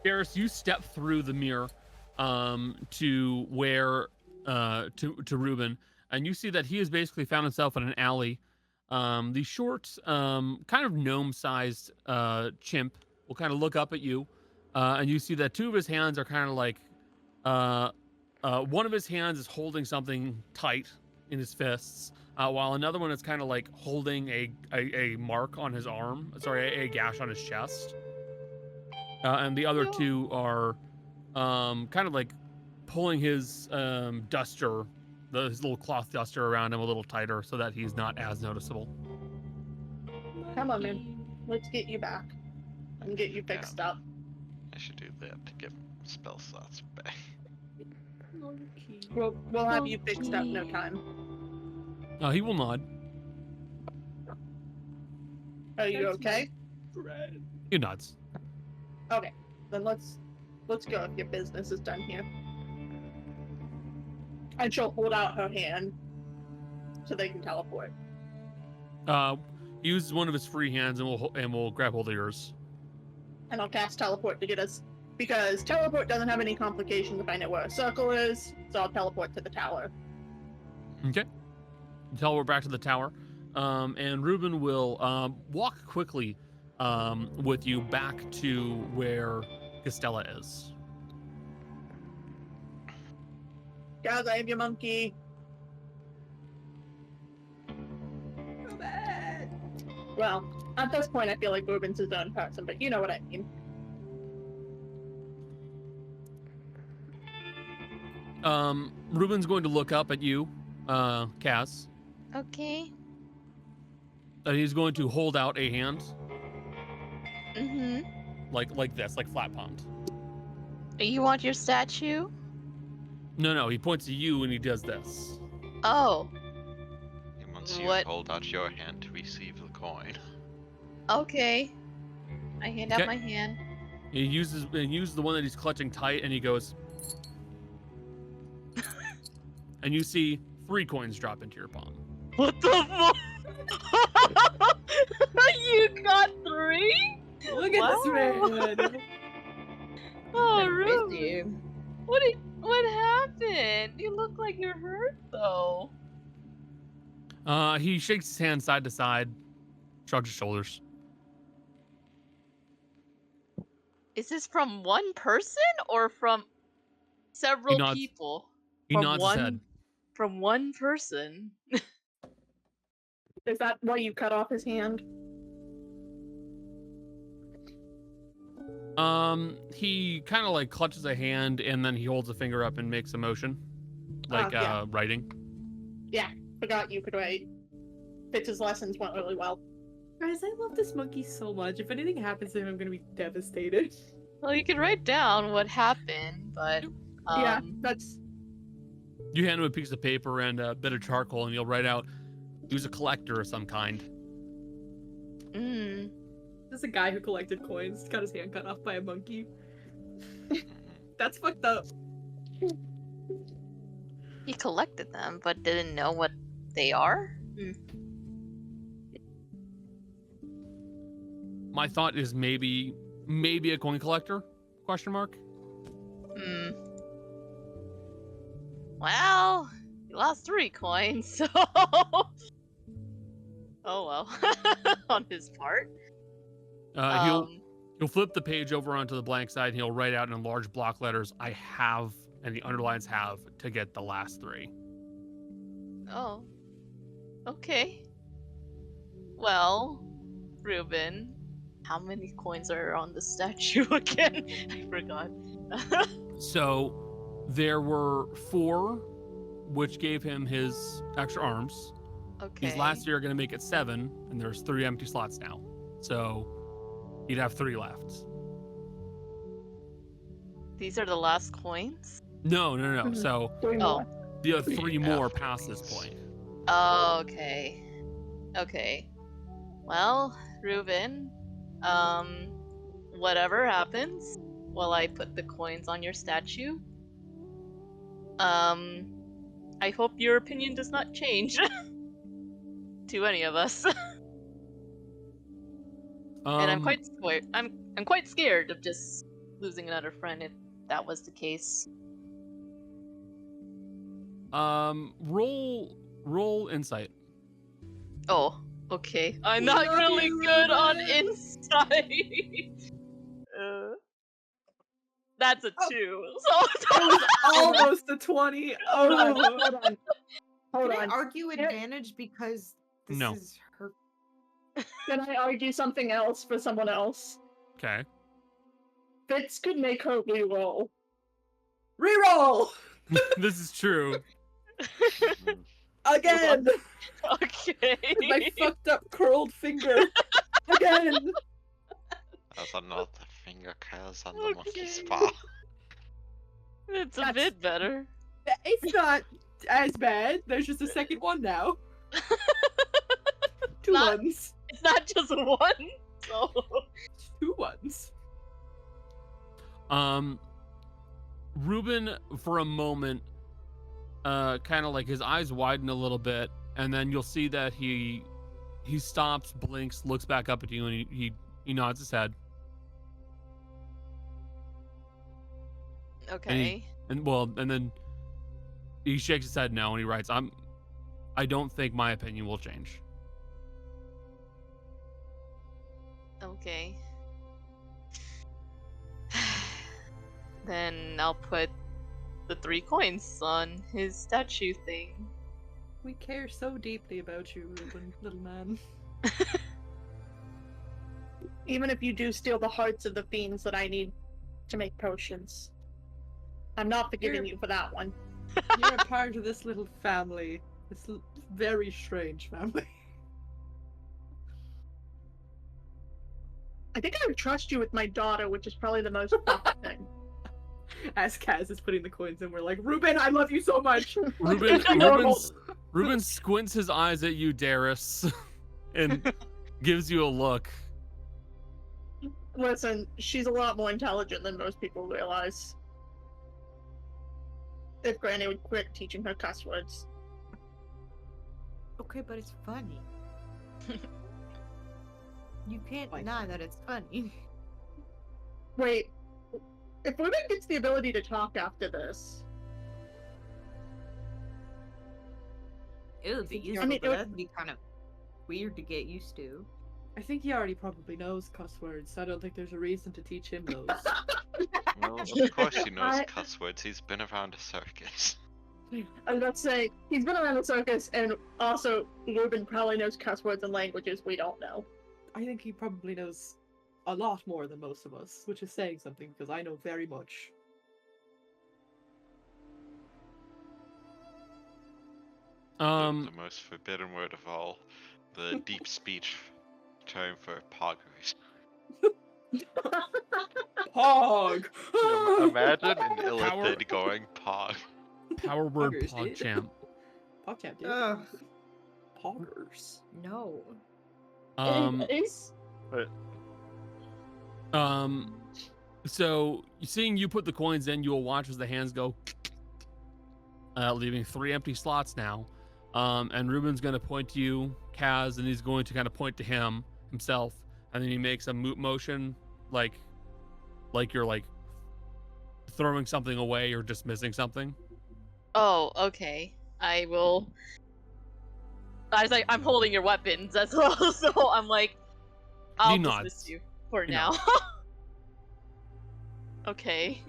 Garrus, you step through the mirror to where to Reuben, and you see that he has basically found himself in an alley. The short, kind of gnome-sized chimp will kind of look up at you, and you see that 2 of his hands are kind of like one of his hands is holding something tight in his fists, while another one is kind of like holding a mark on his arm, a gash on his chest. And the other 2 are kind of like pulling his duster, his little cloth duster around him a little tighter so that he's not as noticeable. Come on, man. Let's get you back and get you fixed up. I should do that to get spell slots back. Monkey. We'll have you fixed up in no time. He will nod. Are you That's okay? He nods. Okay, then let's go if your business is done here. And she'll hold out her hand so they can teleport. He uses one of his free hands and we'll grab hold of yours. And I'll cast teleport to get us, because teleport doesn't have any complications if I know where a circle is, so I'll teleport to the tower. Okay. Until we're back to the tower. And Reuben will walk quickly with you back to where Castella is. Guys, I have your monkey. So bad. Well, at this point I feel like Reuben's his own person, but you know what I mean. Reuben's going to look up at you, Cass. Okay. And he's going to hold out a hand Mm-hmm. like this, like flat palmed. You want your statue? No, he points to you and he does this. Oh, And once you What? hold out your hand to receive the coin. okay. I hand Okay. out my hand. He uses the one that he's clutching tight and he goes. And you see 3 coins drop into your palm. What the fuck? You got 3? Look at this man. Oh, Crazy. Reuben. What happened? You look like you're hurt though. He shakes his hand side to side, shrugs his shoulders. Is this from one person or from several nods. people? He From nods his head. From one person. Is that why you cut off his hand? He kind of like clutches a hand and then he holds a finger up and makes a motion, like yeah. writing. Forgot you could write. Fitz's lessons went really well. Guys, I love this monkey so much. If anything happens to him, I'm gonna be devastated. Well, you can write down what happened, but Yeah, that's You hand him a piece of paper and a bit of charcoal, and you'll write out, "He was a collector of some kind." There's a guy who collected coins, got his hand cut off by a monkey. That's fucked up. he collected them, but didn't know what they are. My thought is maybe a coin collector? Question mark. Well, you lost 3 coins, so oh well. On his part. He'll flip the page over onto the blank side and he'll write out in large block letters, "I have," and the underlines "have" to get the last 3. Oh. Okay. Well, Reuben, how many coins are on the statue again? I forgot. So there were 4, which gave him his extra arms. Okay. These last 3 are going to make it 7, and there's 3 empty slots now. So you'd have 3 left. These are the last coins? No. So 3 more. you have 3 more After past this these. point. Oh, okay. Okay. Well, Reuben, whatever happens while I put the coins on your statue, I hope your opinion does not change to any of us. And I'm quite scared. I'm quite scared of just losing another friend if that was the case. Roll insight. Oh, okay. I'm We not love really you, good on Reuben. insight. That's a 2. So It was almost a 20. Hold on. Oh. Hold on. Hold Can I on. argue advantage because this No. is her? Can I argue something else for someone else? Okay. Fitz could make her reroll. Reroll! This is true. Again! okay. With my fucked up curled finger. Again! There's another finger curls on the Okay. monkey's paw. It's a That's- bit better. It's not as bad. There's just a second one now. 2 Not- ones. It's not just one. So 2 ones. Reuben, for a moment, kind of like his eyes widen a little bit, and then you'll see that he stops, blinks, looks back up at you, and he nods his head. okay. And then he shakes his head no, and he writes, I don't think my opinion will change. Okay. Then I'll put the 3 coins on his statue thing. We care so deeply about you, Reuben, little man. Even if you do steal the hearts of the fiends that I need to make potions. I'm not forgiving You're- you for that one. You're a part of this little family. This very strange family. I think I would trust you with my daughter, which is probably the most fucked thing. As Kaz is putting the coins in, we're like, Reuben, I love you so much. Reuben squints his eyes at you, Darius, and gives you a look. Listen, she's a lot more intelligent than most people realize. If Granny would quit teaching her cuss words. Okay, but it's funny. You can't Like- deny that it's funny. Wait, if Reuben gets the ability to talk after this, It'll be I useful, mean, but it would- that'd be kind of weird to get used to. I think he already probably knows cuss words, so I don't think there's a reason to teach him those. Well, of course he knows I- cuss words. He's been around a circus. I was about to say, he's been around the circus, and also, Reuben probably knows cuss words and languages we don't know. I think he probably knows a lot more than most of us, which is saying something because I know very much. The most forbidden word of all. The deep speech term for poggers. Pog! Imagine an Power- illithid going pog. Power word Poggers, dude. PogChamp. PogChamp, dude. Ugh, Poggers. no. Anyways, So seeing you put the coins in, you will watch as the hands go, leaving 3 empty slots now. And Reuben's going to point to you, Kaz, and he's going to kind of point to himself, and then he makes a motion, like you're like throwing something away or dismissing something. Oh, okay. I will. I was like, I'm holding your weapons as well, so I'm like, I'll He dismiss nods. you for He now. nods. Okay.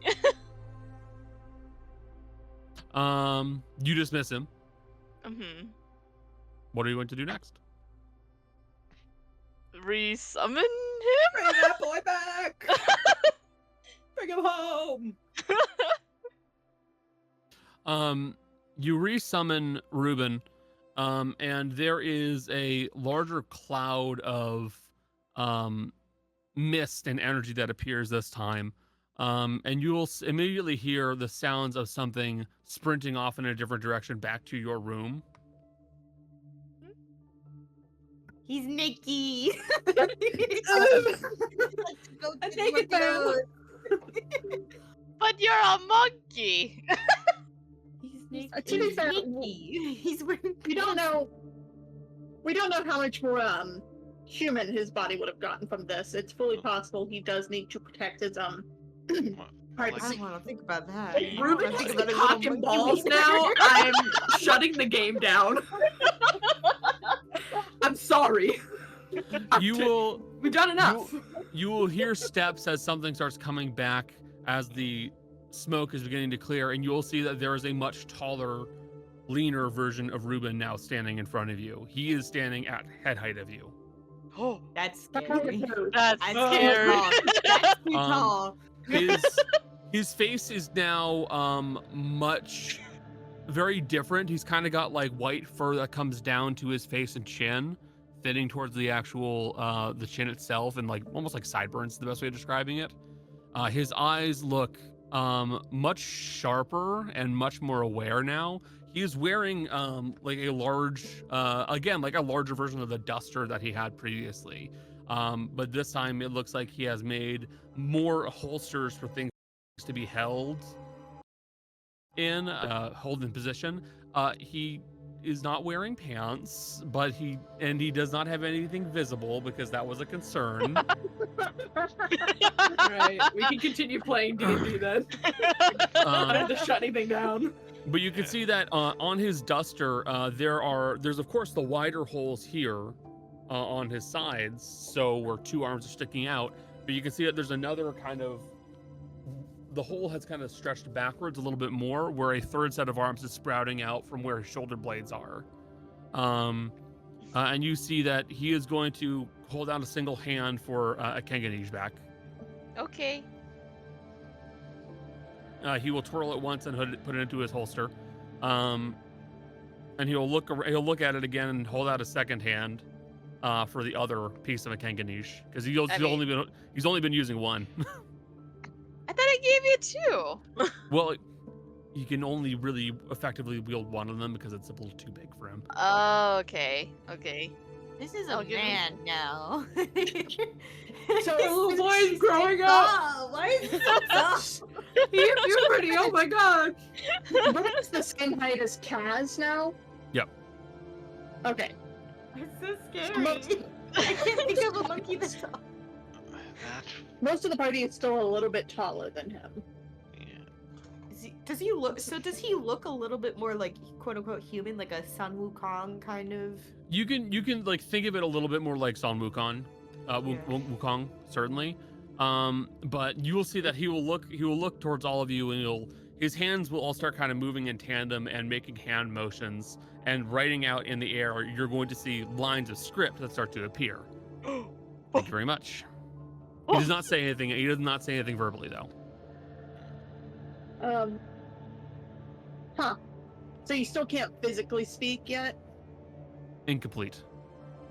You dismiss him. Mm-hmm. What are you going to do next? Resummon him? Bring that boy back! Bring him home! You resummon Reuben, and there is a larger cloud of mist and energy that appears this time. And you will immediately hear the sounds of something sprinting off in a different direction back to your room. He's Nikki. A A naked man. But you're a monkey! He's To be fair, Nikki. He's wearing. We don't know. We don't know how much more human his body would have gotten from this. It's fully possible he does need to protect his I privacy. don't want to think about that. Ruben I think is about a cock little and monkey balls leader. now. I'm shutting the game down. I'm sorry. We've done enough. You will hear steps as something starts coming back as the smoke is beginning to clear, and you will see that there is a much taller, leaner version of Reuben now standing in front of you. He is standing at head height of you. Oh, That's scary. that's That's scary. tall. That's too Um, tall. His face is now much very different. He's kind of got like white fur that comes down to his face and chin, thinning towards the actual the chin itself, and like almost like sideburns is the best way of describing it. His eyes look much sharper and much more aware now. He is wearing like a large again like a larger version of the duster that he had previously. But this time it looks like he has made more holsters for things to be held in position. He is not wearing pants, but he does not have anything visible because that was a concern. Alright, we can continue playing D&D then. I don't have to shut anything down. But you can see that on his duster, there's of course the wider holes here on his sides, so where two arms are sticking out. But you can see that there's another kind of, the hole has kind of stretched backwards a little bit more, where a third set of arms is sprouting out from where his shoulder blades are. And you see that he is going to hold out a single hand for a Kenganish back. Okay. He will twirl it once and put it into his holster, and he'll look at it again and hold out a second hand for the other piece of a Kenganish, because he's only been using one. I thought I gave you two. Well, you can only really effectively wield one of them because it's a little too big for him. Oh, okay. Okay. This is I'll a give him- man now. So The little boy is growing up. Oh, why is it so tall? He hit puberty, oh my god. what is the skin height as Kaz now? Yep. Okay. It's so scary. Most- I can't think of a monkey that's tall. That, Most of the party is still a little bit taller than him. yeah. Does he look? So does he look a little bit more like quote unquote human, like a Sun Wukong kind of? You can like think of it a little bit more like Son Wukong, Wukong certainly. But you will see that he will look towards all of you, and his hands will all start kind of moving in tandem and making hand motions and writing out in the air. You're going to see lines of script that start to appear. Thank you very much. He does not say anything. He does not say anything verbally though. So you still can't physically speak yet? Incomplete.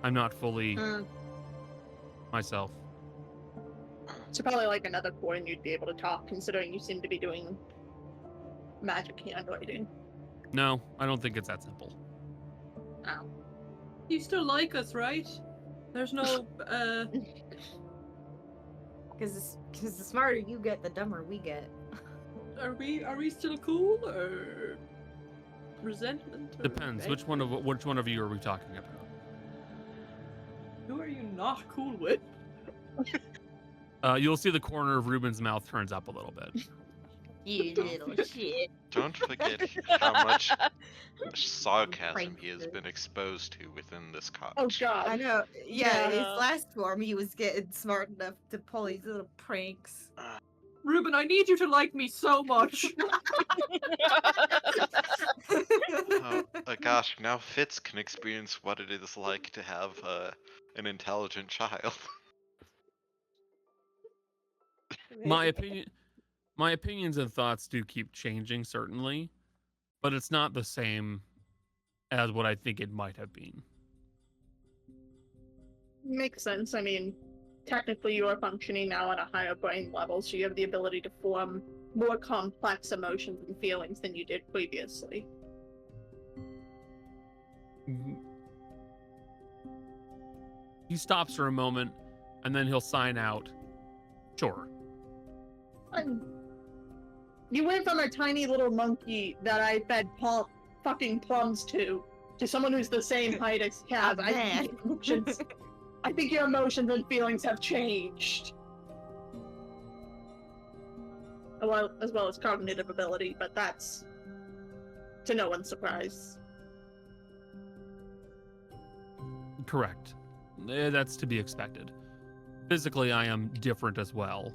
I'm not fully myself. So probably like another coin you'd be able to talk, considering you seem to be doing magic handwriting. No, I don't think it's that simple. Oh. You still like us, right? There's no, Because the smarter you get, the dumber we get. are we still cool, or resentment? Or Depends. anger? Which one of you are we talking about? Who are you not cool with? You'll see the corner of Reuben's mouth turns up a little bit. You little shit. Don't forget how much sarcasm he has been exposed to within this cottage. Oh god. I know. Yeah, Yeah. his last form, he was getting smart enough to pull these little pranks. Reuben, I need you to like me so much. Oh, gosh, now Fitz can experience what it is like to have an intelligent child. My opinions and thoughts do keep changing, certainly, but it's not the same as what I think it might have been. Makes sense. I mean, technically you are functioning now at a higher brain level, so you have the ability to form more complex emotions and feelings than you did previously. He stops for a moment, and then he'll sign out. Sure. You went from a tiny little monkey that I fed fucking plums to someone who's the same height as Cav. I think your emotions and feelings have changed. Well, as well as cognitive ability, but that's to no one's surprise. Correct. That's to be expected. Physically, I am different as well.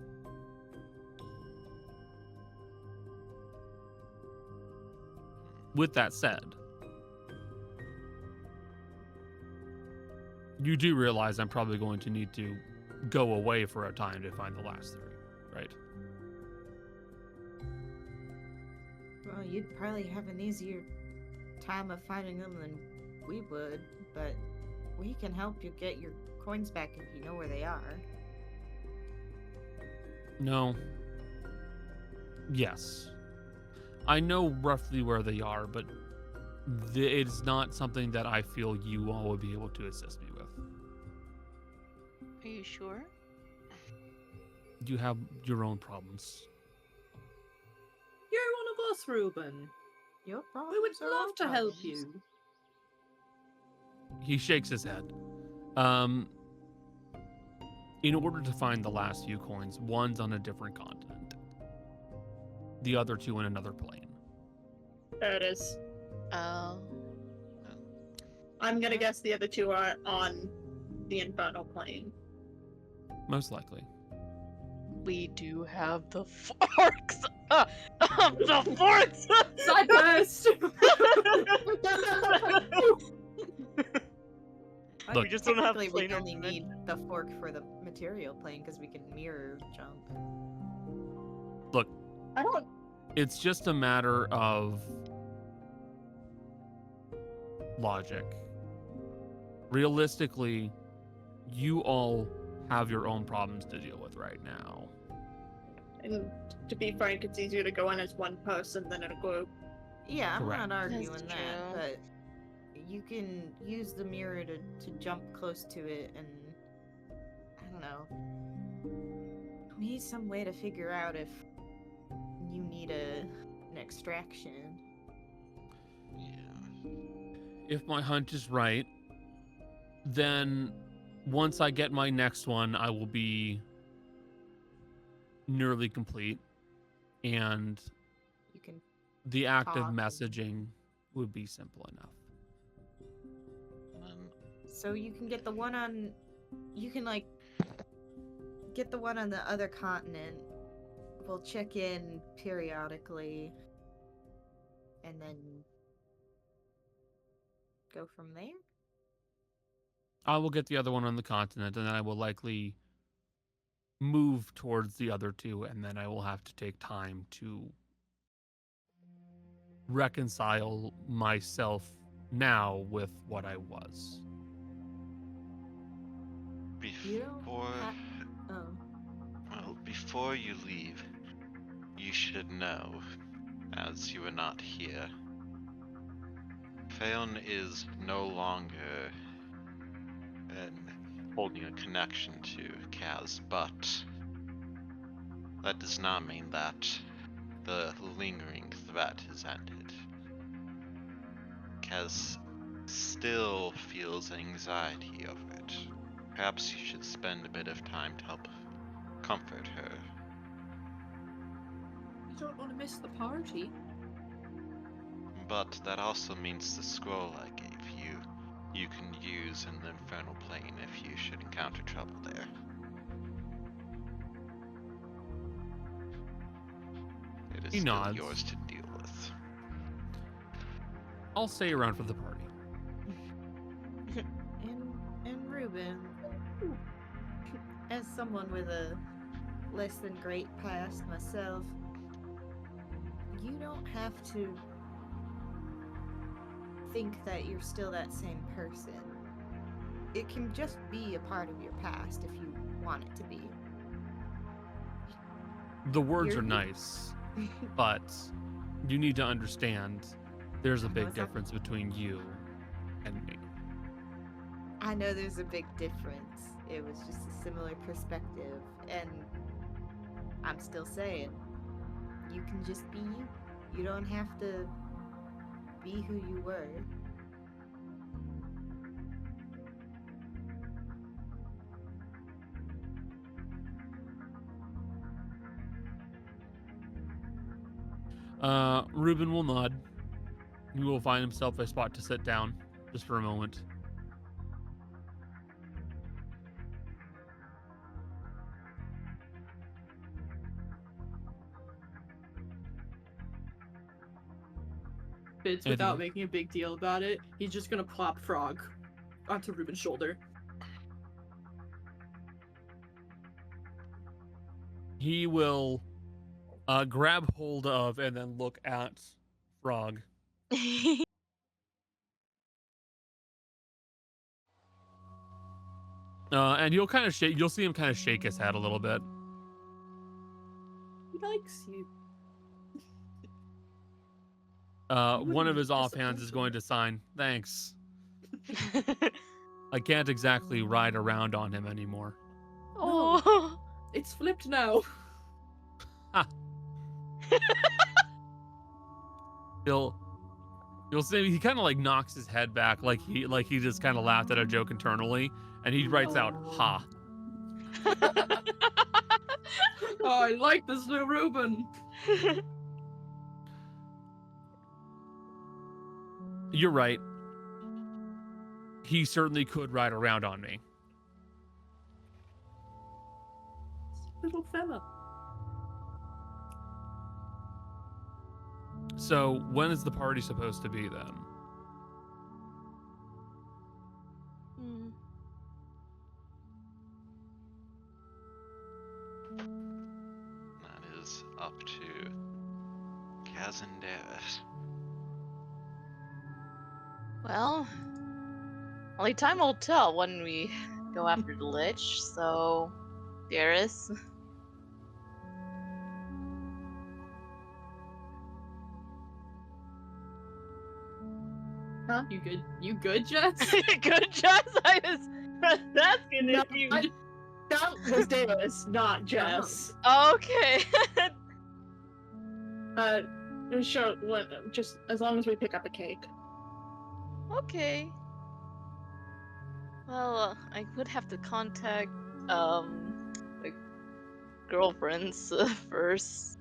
With that said, you do realize I'm probably going to need to go away for a time to find the last three, right? Well, you'd probably have an easier time of finding them than we would, but we can help you get your coins back if you know where they are. No. Yes. I know roughly where they are, but it's not something that I feel you all would be able to assist me with. Are you sure? You have your own problems. You're one of us, Reuben. Your problems We would are love our to help problems. you. He shakes his head. In order to find the last few coins, one's on a different continent. The other two in another plane. There it is. Oh. I'm gonna guess the other two are on the infernal plane. Most likely. We do have the forks! The forks! Side burst! Look, we just don't have Technically, we planar only need dimension. the fork for the material plane because we can mirror jump. Look, I don't. it's just a matter of logic. Realistically, you all have your own problems to deal with right now. And to be frank, it's easier to go in as one person than in a group. Yeah, I'm Correct. not arguing That's that, true. but you can use the mirror to jump close to it, and I don't know. We need some way to figure out if you need an extraction. Yeah. If my hunch is right, then once I get my next one, I will be nearly complete. And You can the act of talk and- messaging would be simple enough. So you can get the one on. You can like get the one on the other continent. We'll check in periodically, and then go from there. I will get the other one on the continent, and then I will likely move towards the other two, and then I will have to take time to reconcile myself now with what I was. You don't Before, Oh. well, before you leave, you should know, as you are not here, Phaon is no longer holding a connection to Kaz, but that does not mean that the lingering threat has ended. Kaz still feels anxiety over it. Perhaps you should spend a bit of time to help comfort her. You don't want to miss the party. But that also means the scroll I gave you, you can use in the infernal plane if you should encounter trouble there. He still nods. yours to deal with. I'll stay around for the party. And Reuben, as someone with a less than great past myself, you don't have to think that you're still that same person. It can just be a part of your past if you want it to be. The words You're- are nice, but you need to understand there's a I know big it's not- difference between you and me. I know there's a big difference. It was just a similar perspective, and I'm still saying, you can just be you. You don't have to be who you were. Reuben will nod. He will find himself a spot to sit down just for a moment. Fitz, Anthony. without making a big deal about it, he's just gonna plop Frog onto Reuben's shoulder. He will grab hold of and then look at Frog. And you'll kind of shake. You'll see him kind of shake his head a little bit. He likes you. One of wouldn't his offhands disappoint is him. going to sign. Thanks. I can't exactly ride around on him anymore. Oh. It's flipped now. You'll see he kind of like knocks his head back, like he just kind of laughed at a joke internally, and he writes out "ha." Oh, I like this new Reuben. You're right. He certainly could ride around on me. Little fella. So when is the party supposed to be then? Hmm. That is up to Kazandaris. Well, only time will tell when we go after the Lich, so... Darius? You good? You good, Jess? Good, Jess? I was asking No, if you... that was Davis, not Jess. Okay. Sure, just as long as we pick up a cake. Okay. Well, I would have to contact, my girlfriends first,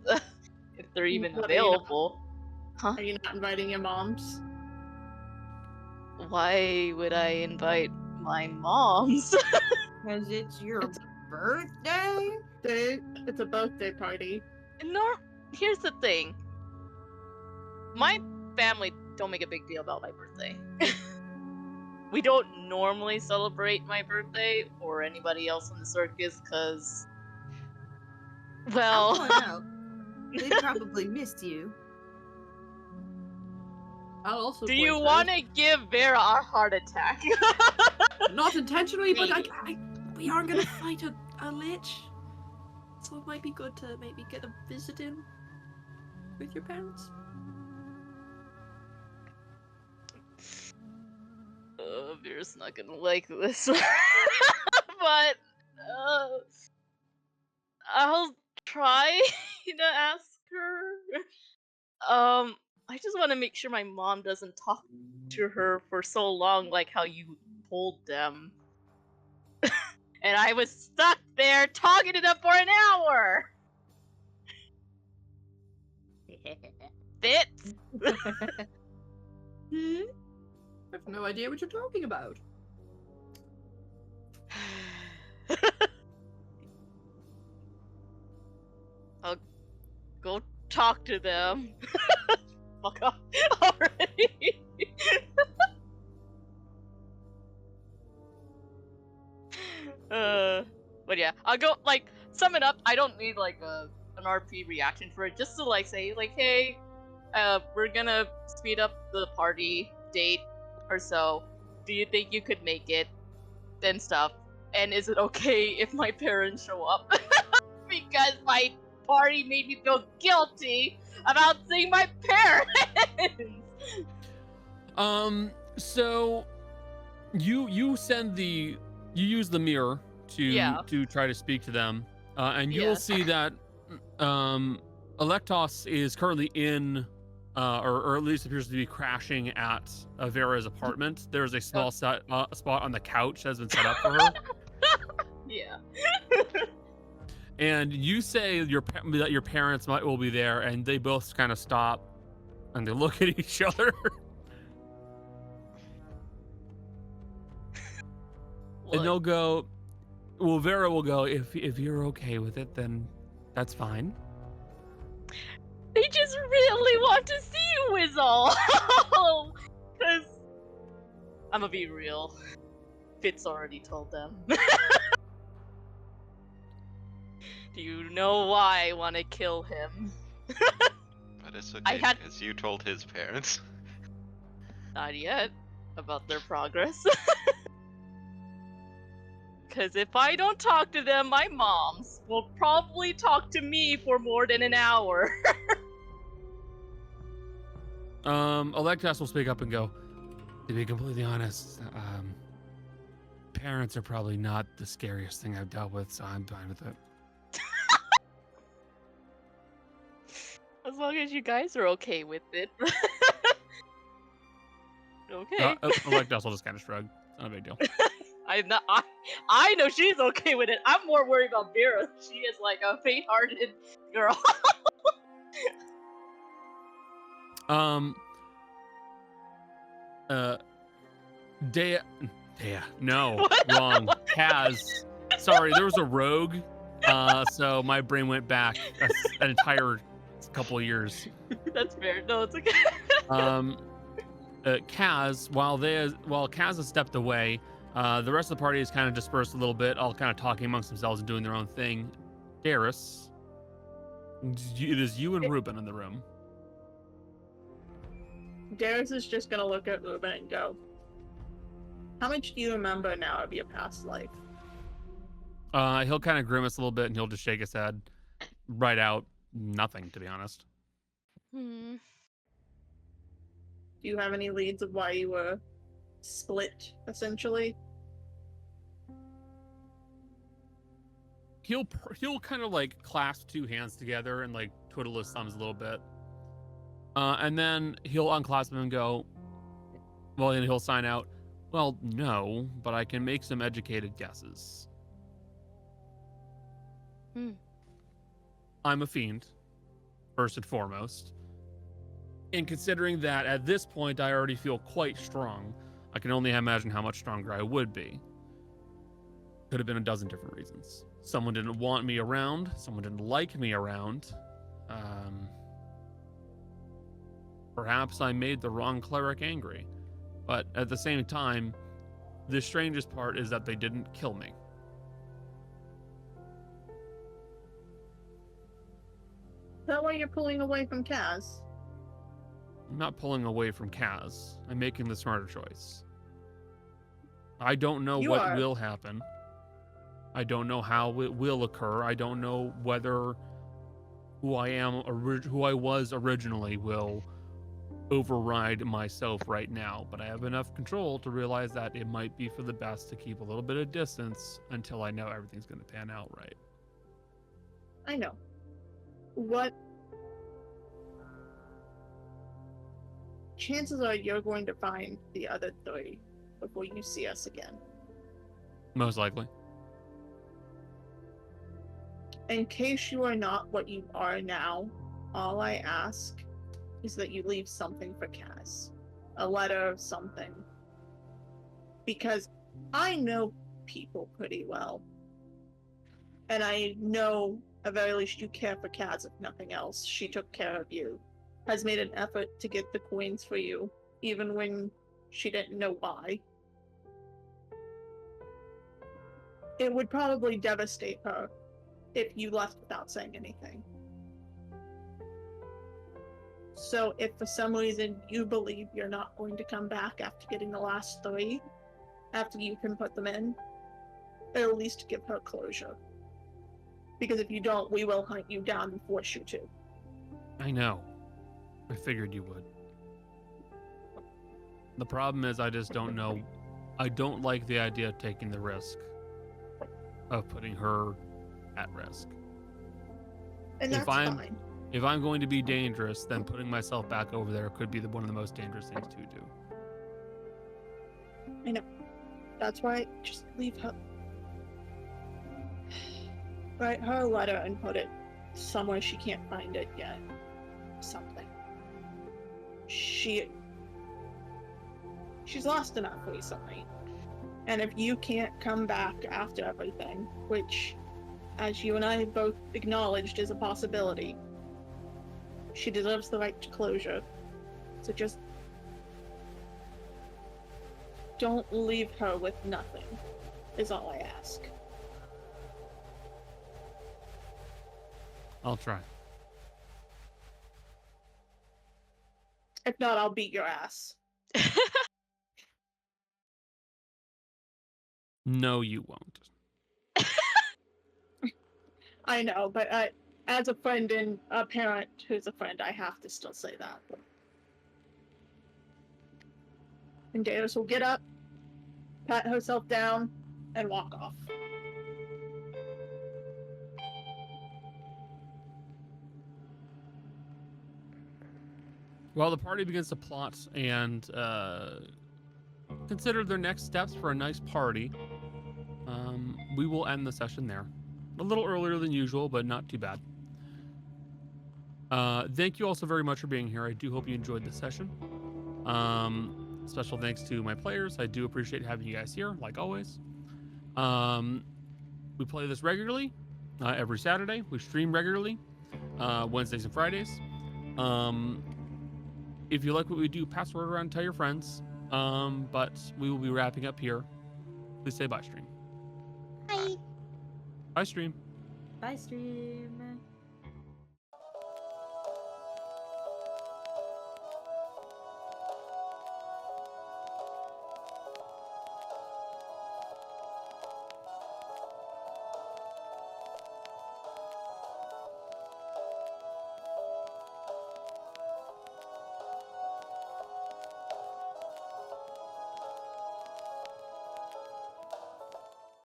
if they're even What, are you not- available. Huh? Are you not inviting your moms? Why would I invite my moms? Because it's your It's- birthday? It's a birthday party. Here's the thing. My family don't make a big deal about my birthday. We don't normally celebrate my birthday or anybody else in the circus because, I'll well, point out, they probably missed you. I'll also. do you point want out- to give Vera a heart attack? Not intentionally, but Maybe. we are gonna fight a lich, so it might be good to maybe get a visit in with your parents. Vera's not gonna like this, but I'll try to ask her. I just want to make sure my mom doesn't talk to her for so long, like how you told them. And I was stuck there talking to them for an hour. Fits. I have no idea what you're talking about. I'll go talk to them. Fuck off already. But yeah, I'll go, like, sum it up. I don't need, like, an RP reaction for it, just to, like, say, like, hey, we're gonna speed up the party date or so. Do you think you could make it? And stuff. And is it okay if my parents show up? Because my party made me feel guilty about seeing my parents. So you use the mirror Yeah. to try to speak to them, and you'll Yes. see that Electos is currently in, or at least appears to be crashing at Vera's apartment. There's a small spot on the couch that has been set up for her. Yeah. And you say that your parents will be there, and they both kind of stop, and they look at each other. And they'll go, well, Vera will go, if you're okay with it, then that's fine. They just really want to see you is all. Cause I'm gonna be real. Fitz already told them. Do you know why I want to kill him? But it's okay because you told his parents. Not yet. About their progress. Because if I don't talk to them, my moms will probably talk to me for more than an hour. Electas will speak up and go, to be completely honest, parents are probably not the scariest thing I've dealt with, so I'm fine with it. As long as you guys are okay with it. Okay. Electas will just kind of shrug. It's not a big deal. I know she's okay with it. I'm more worried about Vera. She is like a faint-hearted girl. Dea, no, wrong. Kaz, sorry, there was a rogue, so my brain went back an entire couple of years. That's fair. No, it's okay. Kaz, while Kaz has stepped away, the rest of the party is kind of dispersed a little bit, all kind of talking amongst themselves and doing their own thing. Darius, it is you and Reuben in the room. Darius is just gonna look at Reuben and go, how much do you remember now of your past life? He'll kind of grimace a little bit and he'll just shake his head right out. Nothing, to be honest. Hmm. Do you have any leads of why you were split, essentially? He'll kind of like clasp two hands together and like twiddle his thumbs a little bit. And then he'll unclasp them and go, well, and he'll sign out, well, no, but I can make some educated guesses. I'm a fiend, first and foremost. And considering that at this point I already feel quite strong, I can only imagine how much stronger I would be. Could have been a dozen different reasons. Someone didn't want me around, someone didn't like me around. Perhaps I made the wrong cleric angry. But at the same time, the strangest part is that they didn't kill me. Is that why you're pulling away from Kaz? I'm not pulling away from Kaz. I'm making the smarter choice. I don't know what will happen. I don't know how it will occur. I don't know whether who I was originally will override myself right now, but I have enough control to realize that it might be for the best to keep a little bit of distance until I know everything's going to pan out right. I know. What chances are you're going to find the other three before you see us again? Most likely. In case you are not what you are now, all I ask is that you leave something for Kaz. A letter or something. Because I know people pretty well. And I know at very least you care for Kaz, if nothing else. She took care of you, has made an effort to get the coins for you, even when she didn't know why. It would probably devastate her if you left without saying anything. So if for some reason you believe you're not going to come back after getting the last 3, after you can put them in, at least give her closure. Because if you don't, we will hunt you down and force you to. I know. I figured you would. The problem is I just don't know. I don't like the idea of taking the risk of putting her at risk. And If that's I'm- fine. If I'm going to be dangerous, then putting myself back over there could be one of the most dangerous things to do. That's why just leave her. Write her a letter and put it somewhere she can't find it yet. Something. She's lost enough recently. And if you can't come back after everything, which, as you and I have both acknowledged, is a possibility, she deserves the right to closure. So just don't leave her with nothing, is all I ask. I'll try. If not, I'll beat your ass. No, you won't. I know, but as a friend and a parent who's a friend, I have to still say that. And Deus will get up, pat herself down, and walk off. Well, the party begins to plot and consider their next steps for a nice party. We will end the session there. A little earlier than usual, but not too bad. Thank you all so very much for being here. I do hope you enjoyed the session. Special thanks to my players. I do appreciate having you guys here, like always. We play this regularly, every Saturday. We stream regularly, Wednesdays and Fridays. If you like what we do, pass the word around and tell your friends. But we will be wrapping up here. Please say bye, stream. Bye. Bye, stream. Bye, stream.